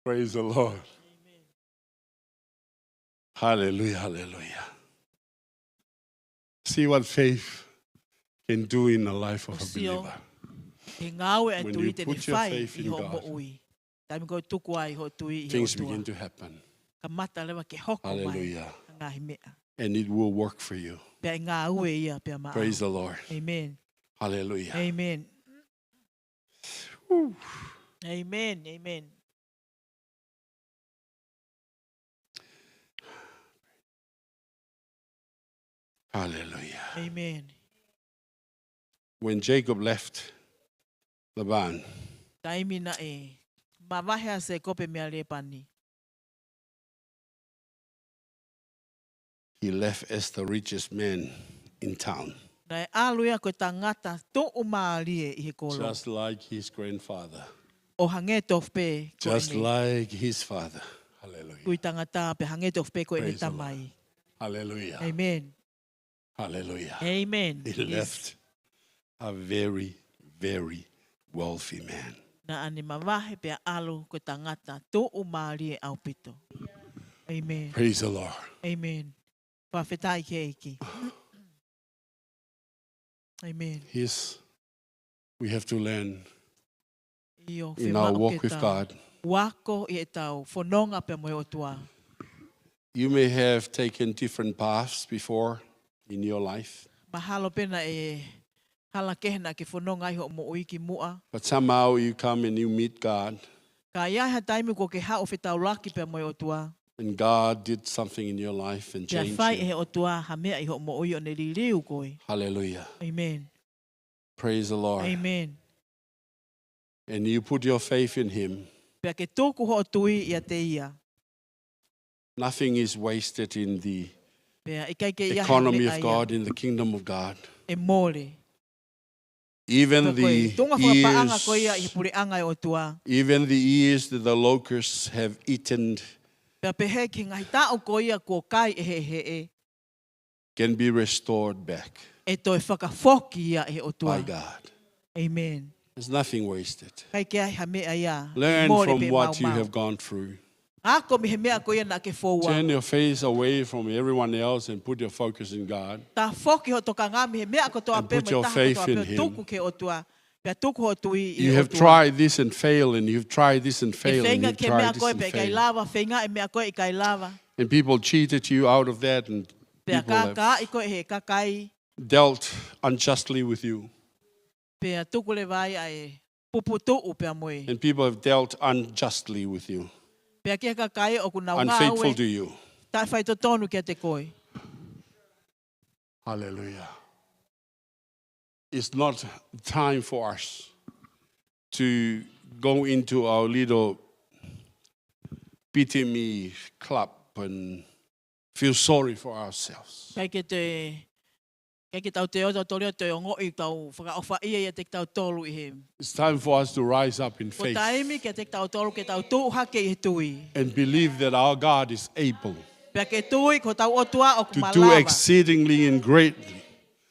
Praise the Lord. Amen. Hallelujah. Hallelujah. See what faith can do in the life of a believer. When you put your faith in God, things begin to happen. Hallelujah. And it will work for you. Praise the Lord. Amen. Hallelujah. Amen. Whew. Amen. Amen. Hallelujah. Amen. When Jacob left Laban, he left as the richest man in town. Just like his grandfather. Just like his father. Hallelujah. Praise the Lord. Hallelujah. Amen. Hallelujah. Amen. He left a very, very wealthy man. Amen. Praise the Lord. Amen. Amen. We have to learn in our walk with God. You may have taken different paths before in your life. But somehow you come and you meet God. And God did something in your life and changed you. Hallelujah. Amen. Praise the Lord. Amen. And you put your faith in Him. Nothing is wasted in the economy of God, in the kingdom of God. Even the years that the locusts have eaten, can be restored back E toi whakafoki ia e o tua. by God. Amen. There's nothing wasted. Kai ke ai ha mea ia. Learn Mōre from pe what you mau. have gone through. Ako mi he mea ko ia na ke fōua. Turn your face away from everyone else and put your focus in God. Ta foki ho toka ngā mi he mea ko toa And pe put mai your taha faith ko toa in pe Him. tuku ke o tua. Pea tuku ho tui i You o have tua. tried this and failed, and you've tried this and E failed, and whenga you've ke mea tried this koe and pe kai failed. lava. Whenga e mea koe i kai lava. And people cheated you out of that, and Pea people ka have ka i koe he kakai. dealt unjustly with you. Pea tuku le vai ai pupu tuu pea moe. And people have dealt unjustly with you, Pea ke kakai o kuna ngā unfaithful ue. to you. Ta whai to tonu ke te koe. Hallelujah. It's not time for us to go into our little pity me club and feel sorry for ourselves. Kai ke tau te o tau te o ngoi tau whakaofa ia te tau tolu i he. It's time for us to rise up in Ko faith taimi ke te tau tolu ke tau tuu hake i he tui. and believe that our God is able Pea ke tui ko tau otua o to do kumalava. exceedingly and greatly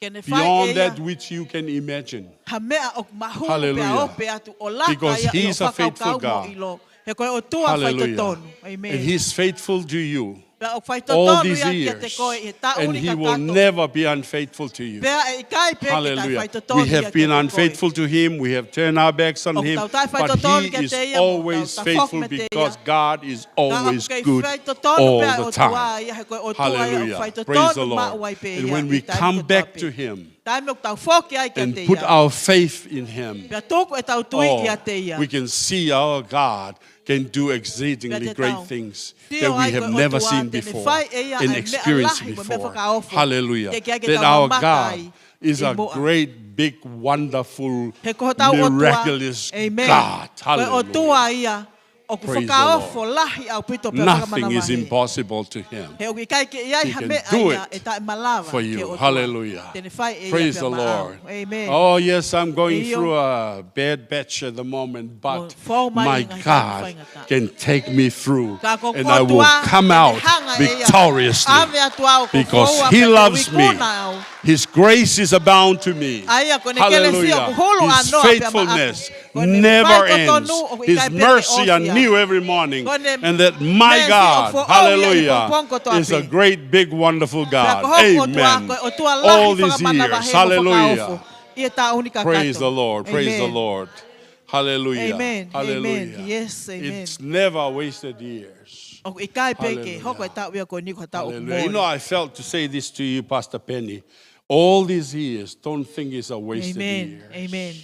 Ke ne whai beyond e that ia which you can imagine. ha mea o mahulu Hallelujah. pea o pea tu o laka Because ia i o He's a faithful whakaukau mo God. i lo. He koe o tua whai to Hallelujah. tonu. And Amen. He's faithful to you Pea o whai to all tonu these ia ke te years. koe i ta And uni He ka will kato. never be unfaithful to you. Pea e kai pe ke tai Hallelujah. whai to tonu We ia have ke been te koe. unfaithful to Him. We have turned our backs on O Him. tau tai whai But to tonu He ke is te ia, always tau faithful whok me te ia. because God is always Ka good whai to tonu all pea the o time. tua ia he koe o tua ia o whai Hallelujah. to Praise the tonu ma Lord. uai pe And ia when i we taimi come ko back tape. to Him Taimi o tau whoki ai ke and te put ia. our faith in Him, Pea tōku e tau tui i a te ia. we can see our God can do exceedingly Pea te great tau. things Tio that we ai have koe o never tua, seen tene before whai e ia and ai mea experienced lahi mo mea before. whakaofo. Hallelujah. Te kia ke That tau our maka God ai is i a moa. great, big, wonderful, He koho tau o tua. miraculous Amen. God. Koe o Hallelujah. tua ia. O ku Praise the whakaofo Lord. lahi au pito pe Nothing whakamana is mahi. impossible to Him. He o ki kai ke iai He ha can mea do ia it e tae malava for ke you. o tua. Hallelujah. Tene whai e ia Praise pe the maau. Lord. Amen. Oh, yes, I'm going Iyo. through a bad batch at the moment, but Whau mai my i ngai God whaingata. can take me through Ka ko and I will kotua, come e te out hanga e ia. victoriously Ame atua o ko because whaua He pe te loves me. wikuna au. His grace is abound to me. Aia, ko ne kele si o Hallelujah. ku holo His anoa pe faithfulness ko ne never whai to ends. tonu o ku His ikai pe te mercy are ofia. new every morning. Ko ne And that my mesi o God, fo o ia i hallelujah, poponko toa is a pe. great, big, wonderful God. Pea ko hoku o tua, Amen. ko o tua lahi All these whakamana years. wahe mo Hallelujah. whakaofo. Ia tā unika Praise kato. the Lord. Praise the Amen. Lord. Hallelujah. Amen. Hallelujah. Amen. Yes, amen. It's never wasted years. O i kai peke, Hallelujah. hoko e tau ia ko ni ko tau o Hallelujah. You know, kumori. I felt to say this to you, Pastor Penny. All these years, don't think it's a wasted Amen. years. Amen.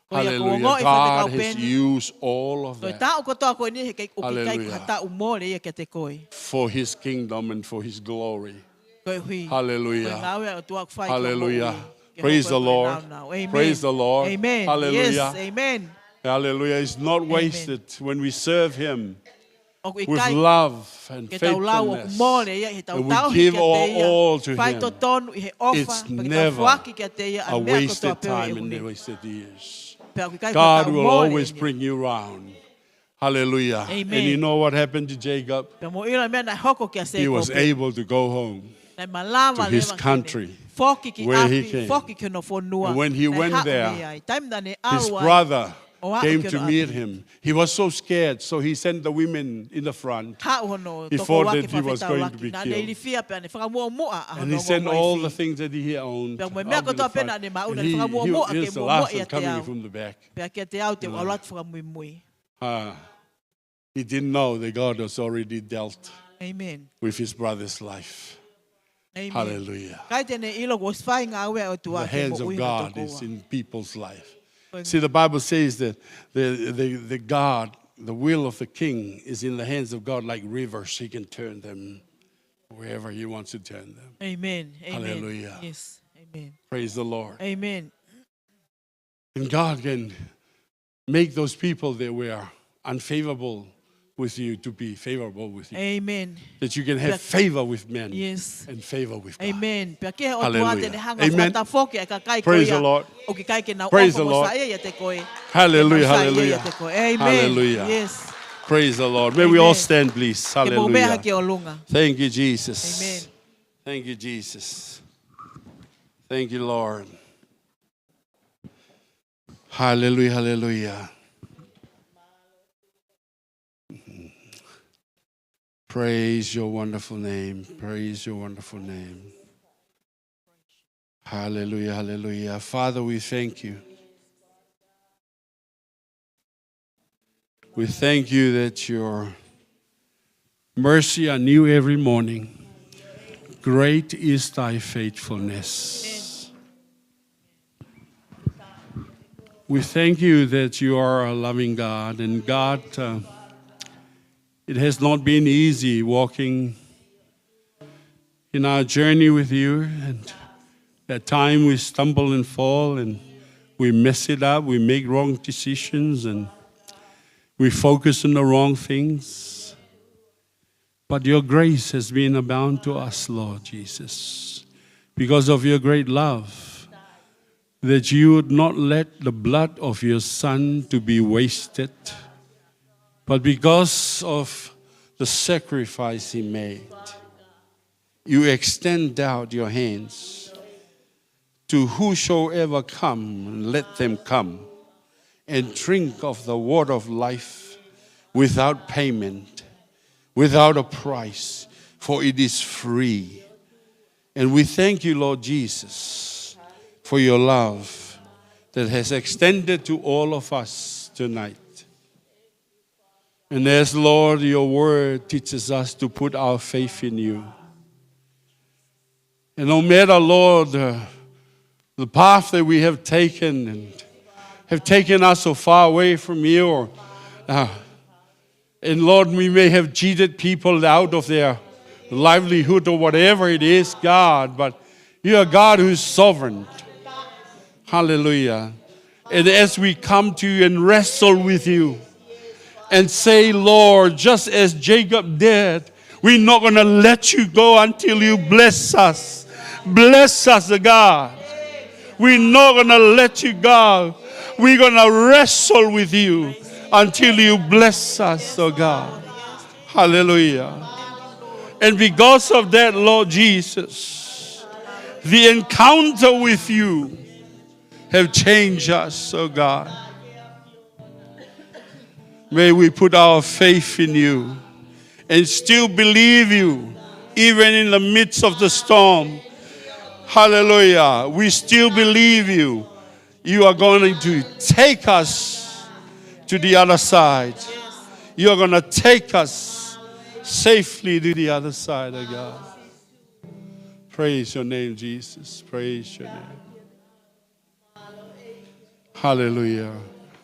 Ko ia ko Hallelujah. ngo e God whakakau has peni. used all of Ko that tau ko toa ko ni he kai o ki kai ko Hallelujah. hata umori ia ke te koi. for His kingdom and for His glory. Ko hui. Hallelujah. Ko ngawe o tua whai ko Hallelujah. mo ui. Ke Praise hoko the e koe Lord. nau nau. Amen. Praise the Lord. Amen. Hallelujah. Yes, amen. Hallelujah. It's not wasted when we serve Him O i with kai love and ke tau lau o faithfulness. kumore ia he tau And we tau give hi ke our te ia. all to Whai Him. to tonu i he ofa. It's pa ke tau never whaki ke te ia. a An mea ko toa wasted peo e time and hune. a wasted years. Pea ki kai ko God tau will more always ni. bring you round. Hallelujah. Amen. And you know what happened to Jacob? Pea mo ira mea nai hoko kia se He was kope. able to go home. Nai malama to his lewa kene. country, Foki ki where he api, came. foki ki no whonua. And when he Nai went hao there, me ai. Taim na ne His awa ai. brother O a came o to kero meet api. him. He was so scared, so he sent the women in the front. Hao hono, He toko thought wake that he was whawhetau going laki. to be Nā killed. nei rifia pea ne whakamua a And he hono sent ngō all waifi. the things that he owned. Pea out me mea in ko the toa front. pena ne mauna, And ne whakamua ke here's the mua last ia one te coming au. from the back. Pea ke te au te walat whakamui mui. He didn't know that God has already dealt Amen. with his brother's life. Amen. Hallelujah. Kai tene ilo ko whai ngā ue o tua The ke hands mo of uina God toko is wa. in people's life. See, the Bible says that the God, the will of the king is in the hands of God like rivers. He can turn them wherever he wants to turn them. Amen. Amen. Hallelujah. Yes. Amen. Praise the Lord. Amen. And God can make those people that were unfavorable with you to be favorable with you. Amen. That you can have favor with men Yes. and favor with God. Amen. Pea ke o tua Hallelujah. tene hanga Amen. whata whoke e ka kai ko Praise ia. the Lord. O ki kai ke nau Praise ofo the mo Lord. sa ia te koe. Hallelujah. Ke mau sa ia Hallelujah. te koe. Amen. Hallelujah. Yes. Praise the Lord. May we all Amen. stand, please. Ke mo mea Hallelujah. hake o lunga. Thank you, Jesus. Amen. Thank you, Jesus. Thank you, Lord. Hallelujah, hallelujah. Praise your wonderful name. Praise your wonderful name. Hallelujah, hallelujah. Father, we thank you. We thank you that your mercy are new every morning. Great is thy faithfulness. We thank you that you are a loving God. And God, it has not been easy walking in our journey with you. And at times we stumble and fall and we mess it up. We make wrong decisions and we focus on the wrong things. But your grace has been abound to us, Lord Jesus, because of your great love, that you would not let the blood of your Son to be wasted, but because of the sacrifice he made, you extend out your hands to whosoever come, and let them come and drink of the water of life without payment, without a price, for it is free. And we thank you, Lord Jesus, for your love that has extended to all of us tonight. And as, Lord, your word teaches us to put our faith in you. And no matter, Lord, the path that we have taken and have taken us so far away from you, or, and Lord, we may have cheated people out of their livelihood or whatever it is, God, but you are God who is sovereign. Hallelujah. And as we come to you and wrestle with you and say, Lord, just as Jacob did, we're not going to let you go until you bless us. Bless us, God. We're not going to let you go. We're going to wrestle with you until you bless us, oh God. Hallelujah. And because of that, Lord Jesus, the encounter with you have changed us, oh God. May we put our faith in you and still believe you, even in the midst of the storm. Hallelujah. We still believe you. You are going to take us to the other side. You are going to take us safely to the other side, oh God. Praise your name, Jesus. Praise your name. Hallelujah.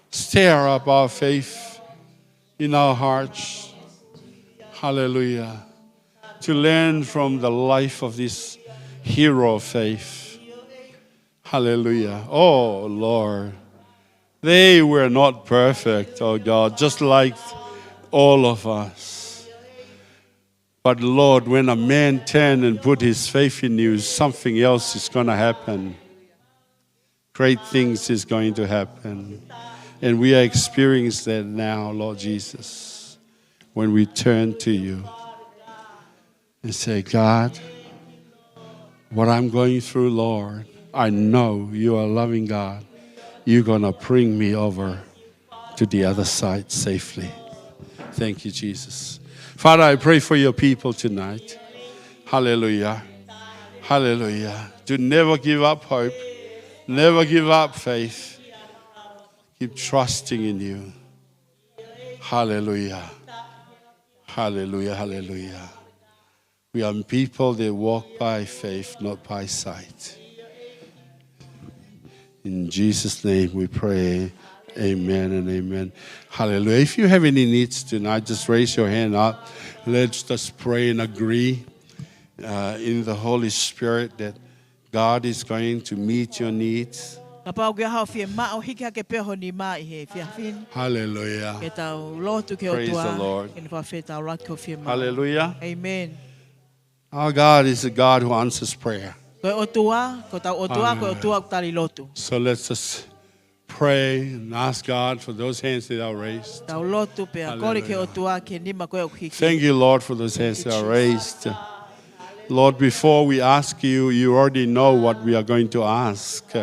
Stir up our faith in our hearts. Hallelujah. To learn from the life of this hero of faith. Hallelujah. Oh, Lord. They were not perfect, oh God, just like all of us. But Lord, when a man turned and put his faith in you, something else is going to happen. Great things is going to happen. And we are experiencing that now, Lord Jesus, when we turn to you and say, God, what I'm going through, Lord, I know you are a loving God. You're going to bring me over to the other side safely. Thank you, Jesus. Father, I pray for your people tonight. Hallelujah. Hallelujah. To never give up hope. Never give up faith. Keep trusting in you. Hallelujah. Hallelujah. Hallelujah. We are people that walk by faith, not by sight. In Jesus' name we pray. Amen and amen. Hallelujah. If you have any needs tonight, just raise your hand up. Let's just pray and agree in the Holy Spirit that God is going to meet your needs. Hallelujah. Praise the Lord. Hallelujah. Amen. Our God is a God who answers prayer. So let's just pray and ask God for those hands that are raised. Hallelujah. Thank you, Lord, for those hands that are raised. Lord, before we ask you, you already know what we are going to ask.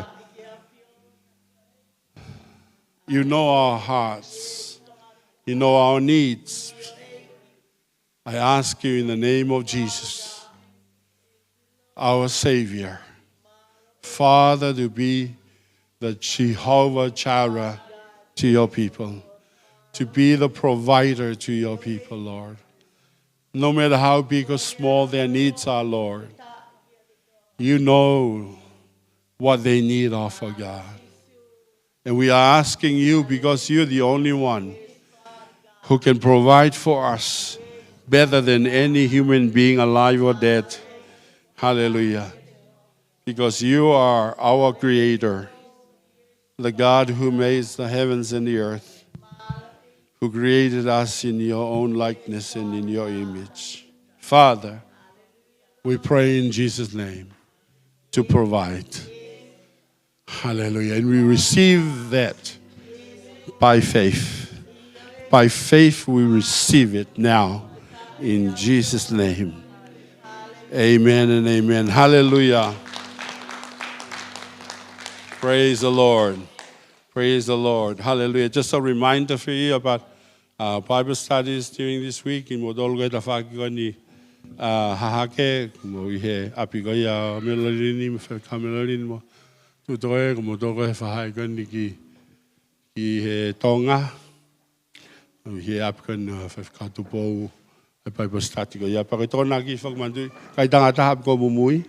You know our hearts. You know our needs. I ask you in the name of Jesus, our Savior, Father, to be the Jehovah Jireh to your people, to be the provider to your people, Lord. No matter how big or small their needs are, Lord, you know what they need of, oh God. And we are asking you because you're the only one who can provide for us better than any human being alive or dead. Hallelujah. Because you are our Creator, the God who made the heavens and the earth, who created us in your own likeness and in your image. Father, we pray in Jesus' name to provide. Hallelujah. And we receive that by faith. By faith we receive it now in Jesus' name. Amen and amen. Hallelujah. Praise the Lord. Praise the Lord. Hallelujah. Just a reminder for you about Bible studies during this week. In Modolgo da Fakigoni Hahake, Mohe Apigoya Melodini, Camelodin, Tutoe, Modolgo Fahagoni Ki Tonga. We have Katupo, a Bible study. Ya Paritona Gifok Mandu, Kaitangata go Mumui.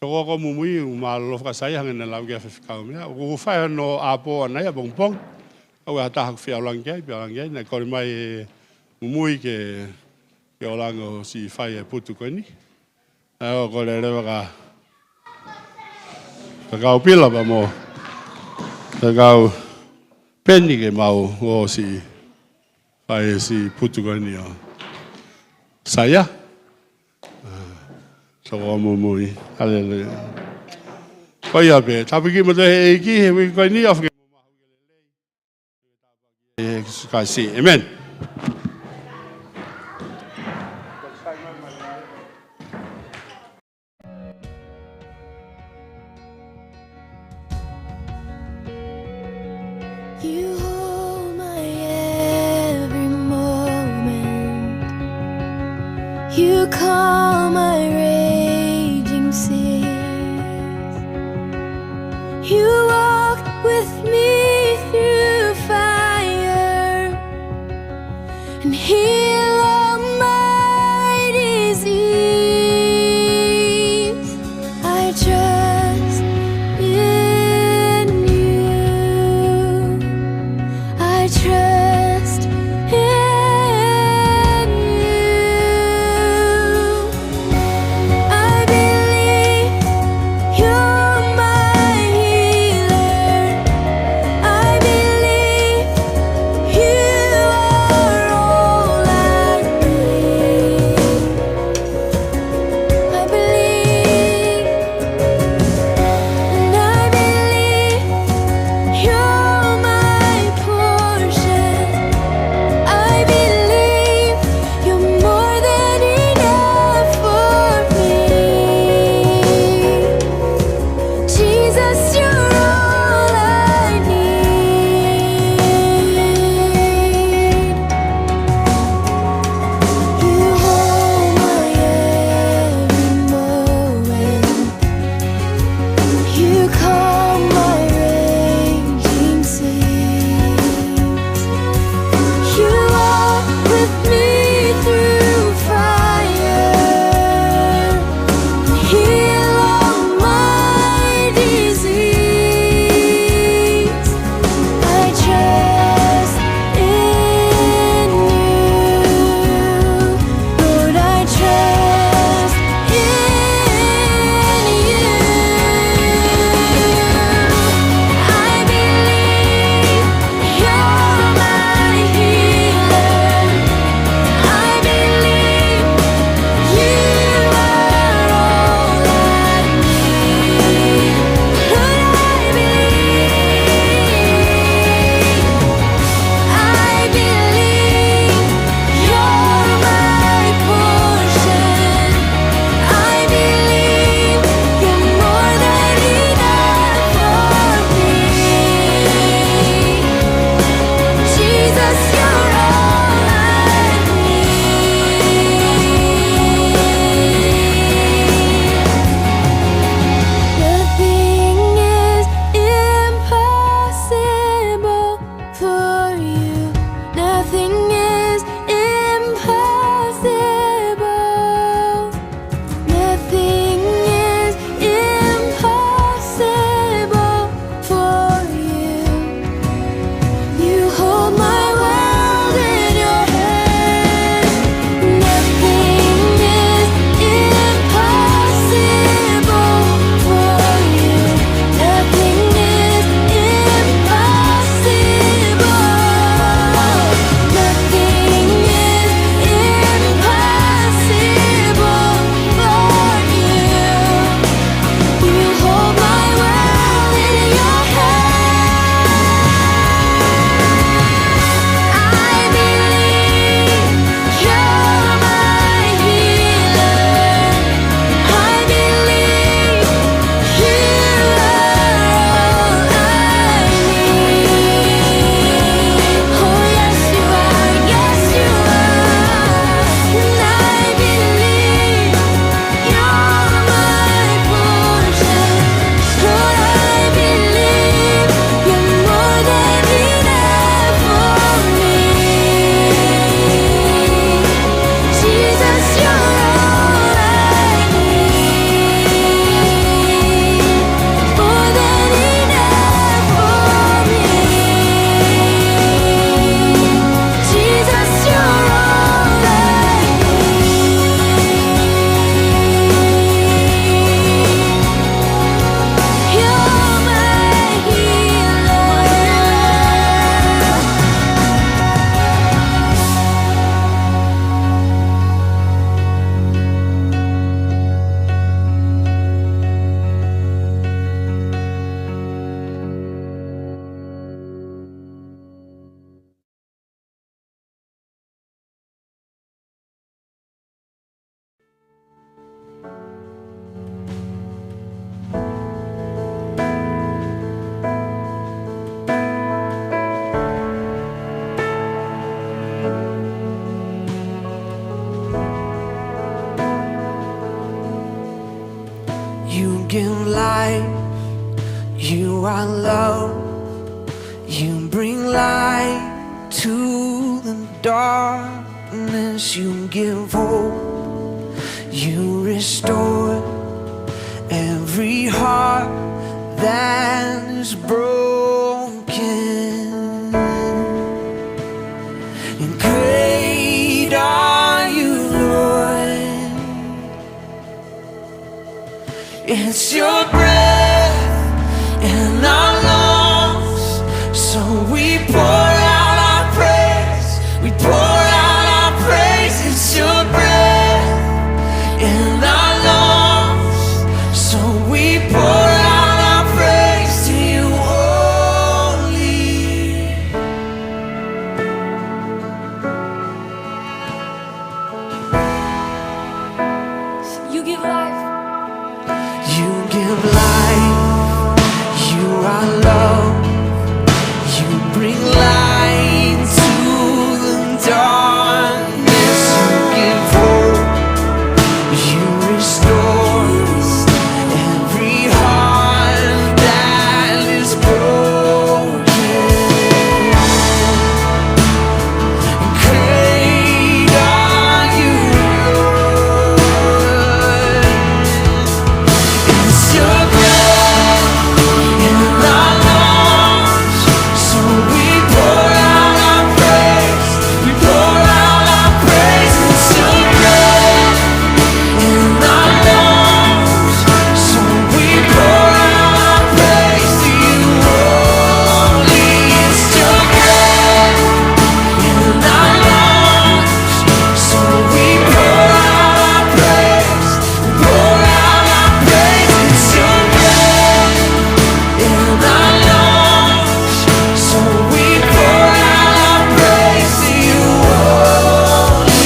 Ko mumui malo ka saya hangin na lawga fa kaumia u fa no apo na ya bongpong au ata hak fia langge na ko mai mumui ke olango si fa e putu ko ni au ko le ka pila ba mo ka penni ke mau o si fa e si putu ko ni saya so mumui hallelujah ko ya be ta bi mo de ki he ko ni of ka si amen. You hold my every moment. You calm my raging seas. You walk with me through fire and heal all my disease. I trust in you. I trust in you. I believe you're my healer. I believe you are all I need. I believe, and I believe you're my portion. I believe you're more than enough for me. Jesus, you're all I need. You hold my every moment. You calm my raging seas. You walk with me through fire and heal all my disease. You are love. You bring light to the darkness. You give hope. You restore every heart that is broken. And great are you, Lord. It's your breath in our lungs, so we pour out our praise. We pour out our praise. It's your breath in our lungs, so we pour out our praise to you only. You give life. You give life. You are love. You bring light to the darkness. You give hope. You restore every heart that is broken. Great are you, Lord. It's your breath in our lungs, so we pour out our praise. We pour out our praise. It's your breath in our lungs, so we pour out our praise to you only. It's your breath in our lungs, so we pour out our praise. We pour out our praise. It's your breath in our lungs, so we pour out our praise to you only.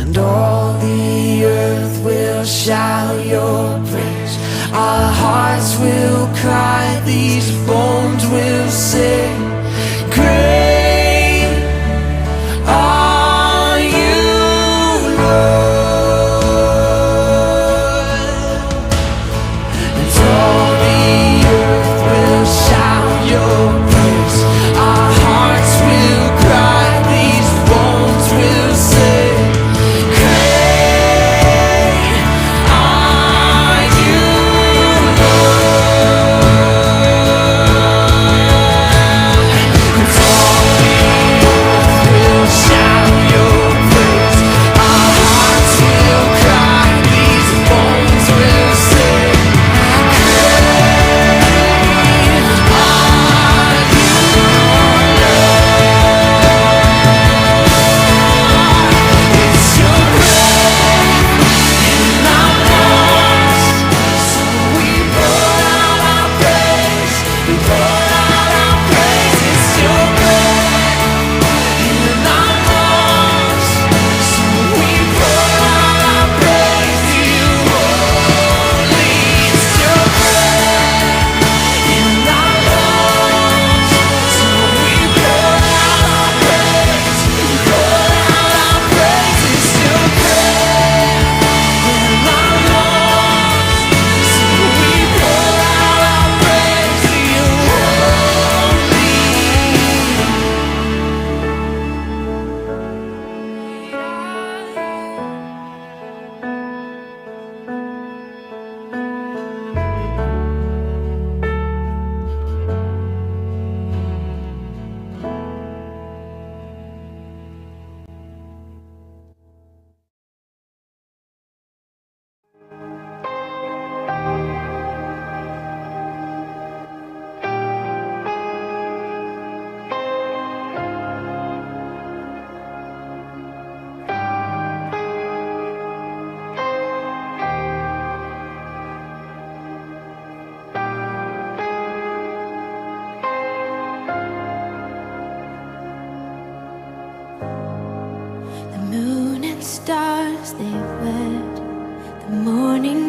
And all the earth will shout your praise. Our hearts will cry, these bones will sing. Great are you, Lord. And all the earth will shout your praise. Our hearts will cry, these bones will sing. Great are you, Lord.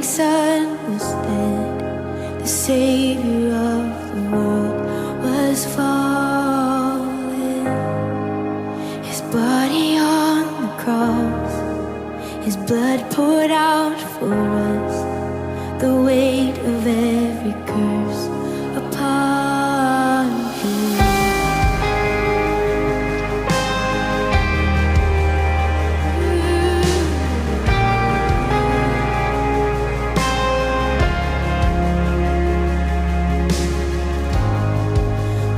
Son was dead, the Savior of the world was fallen. His body on the cross, His blood poured out for us, the weight of every curse upon Him.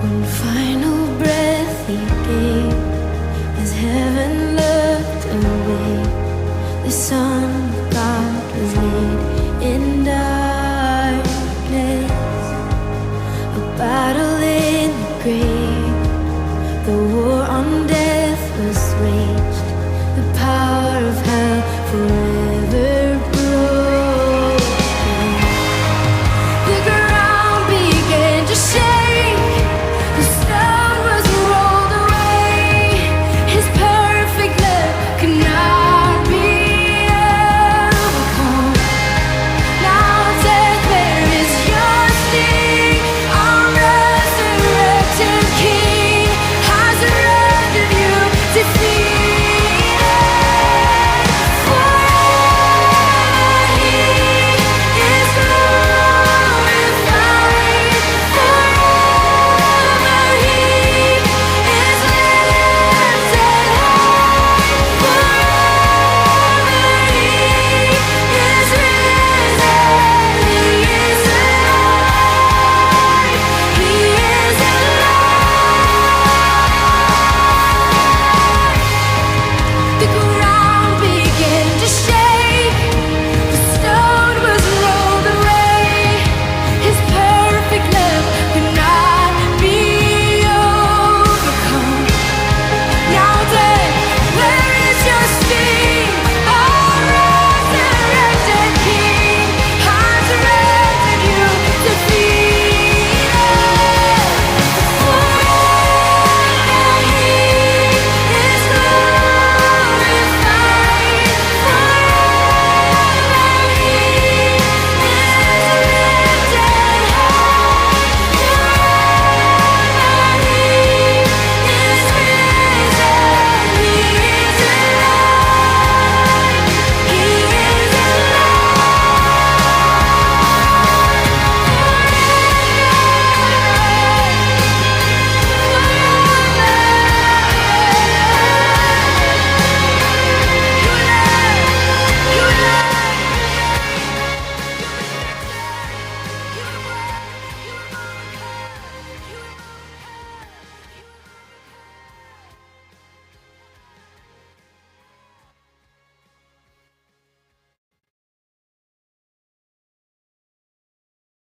One final breath He gave as heaven looked away. The Son of God was laid in darkness, a battle in the grave.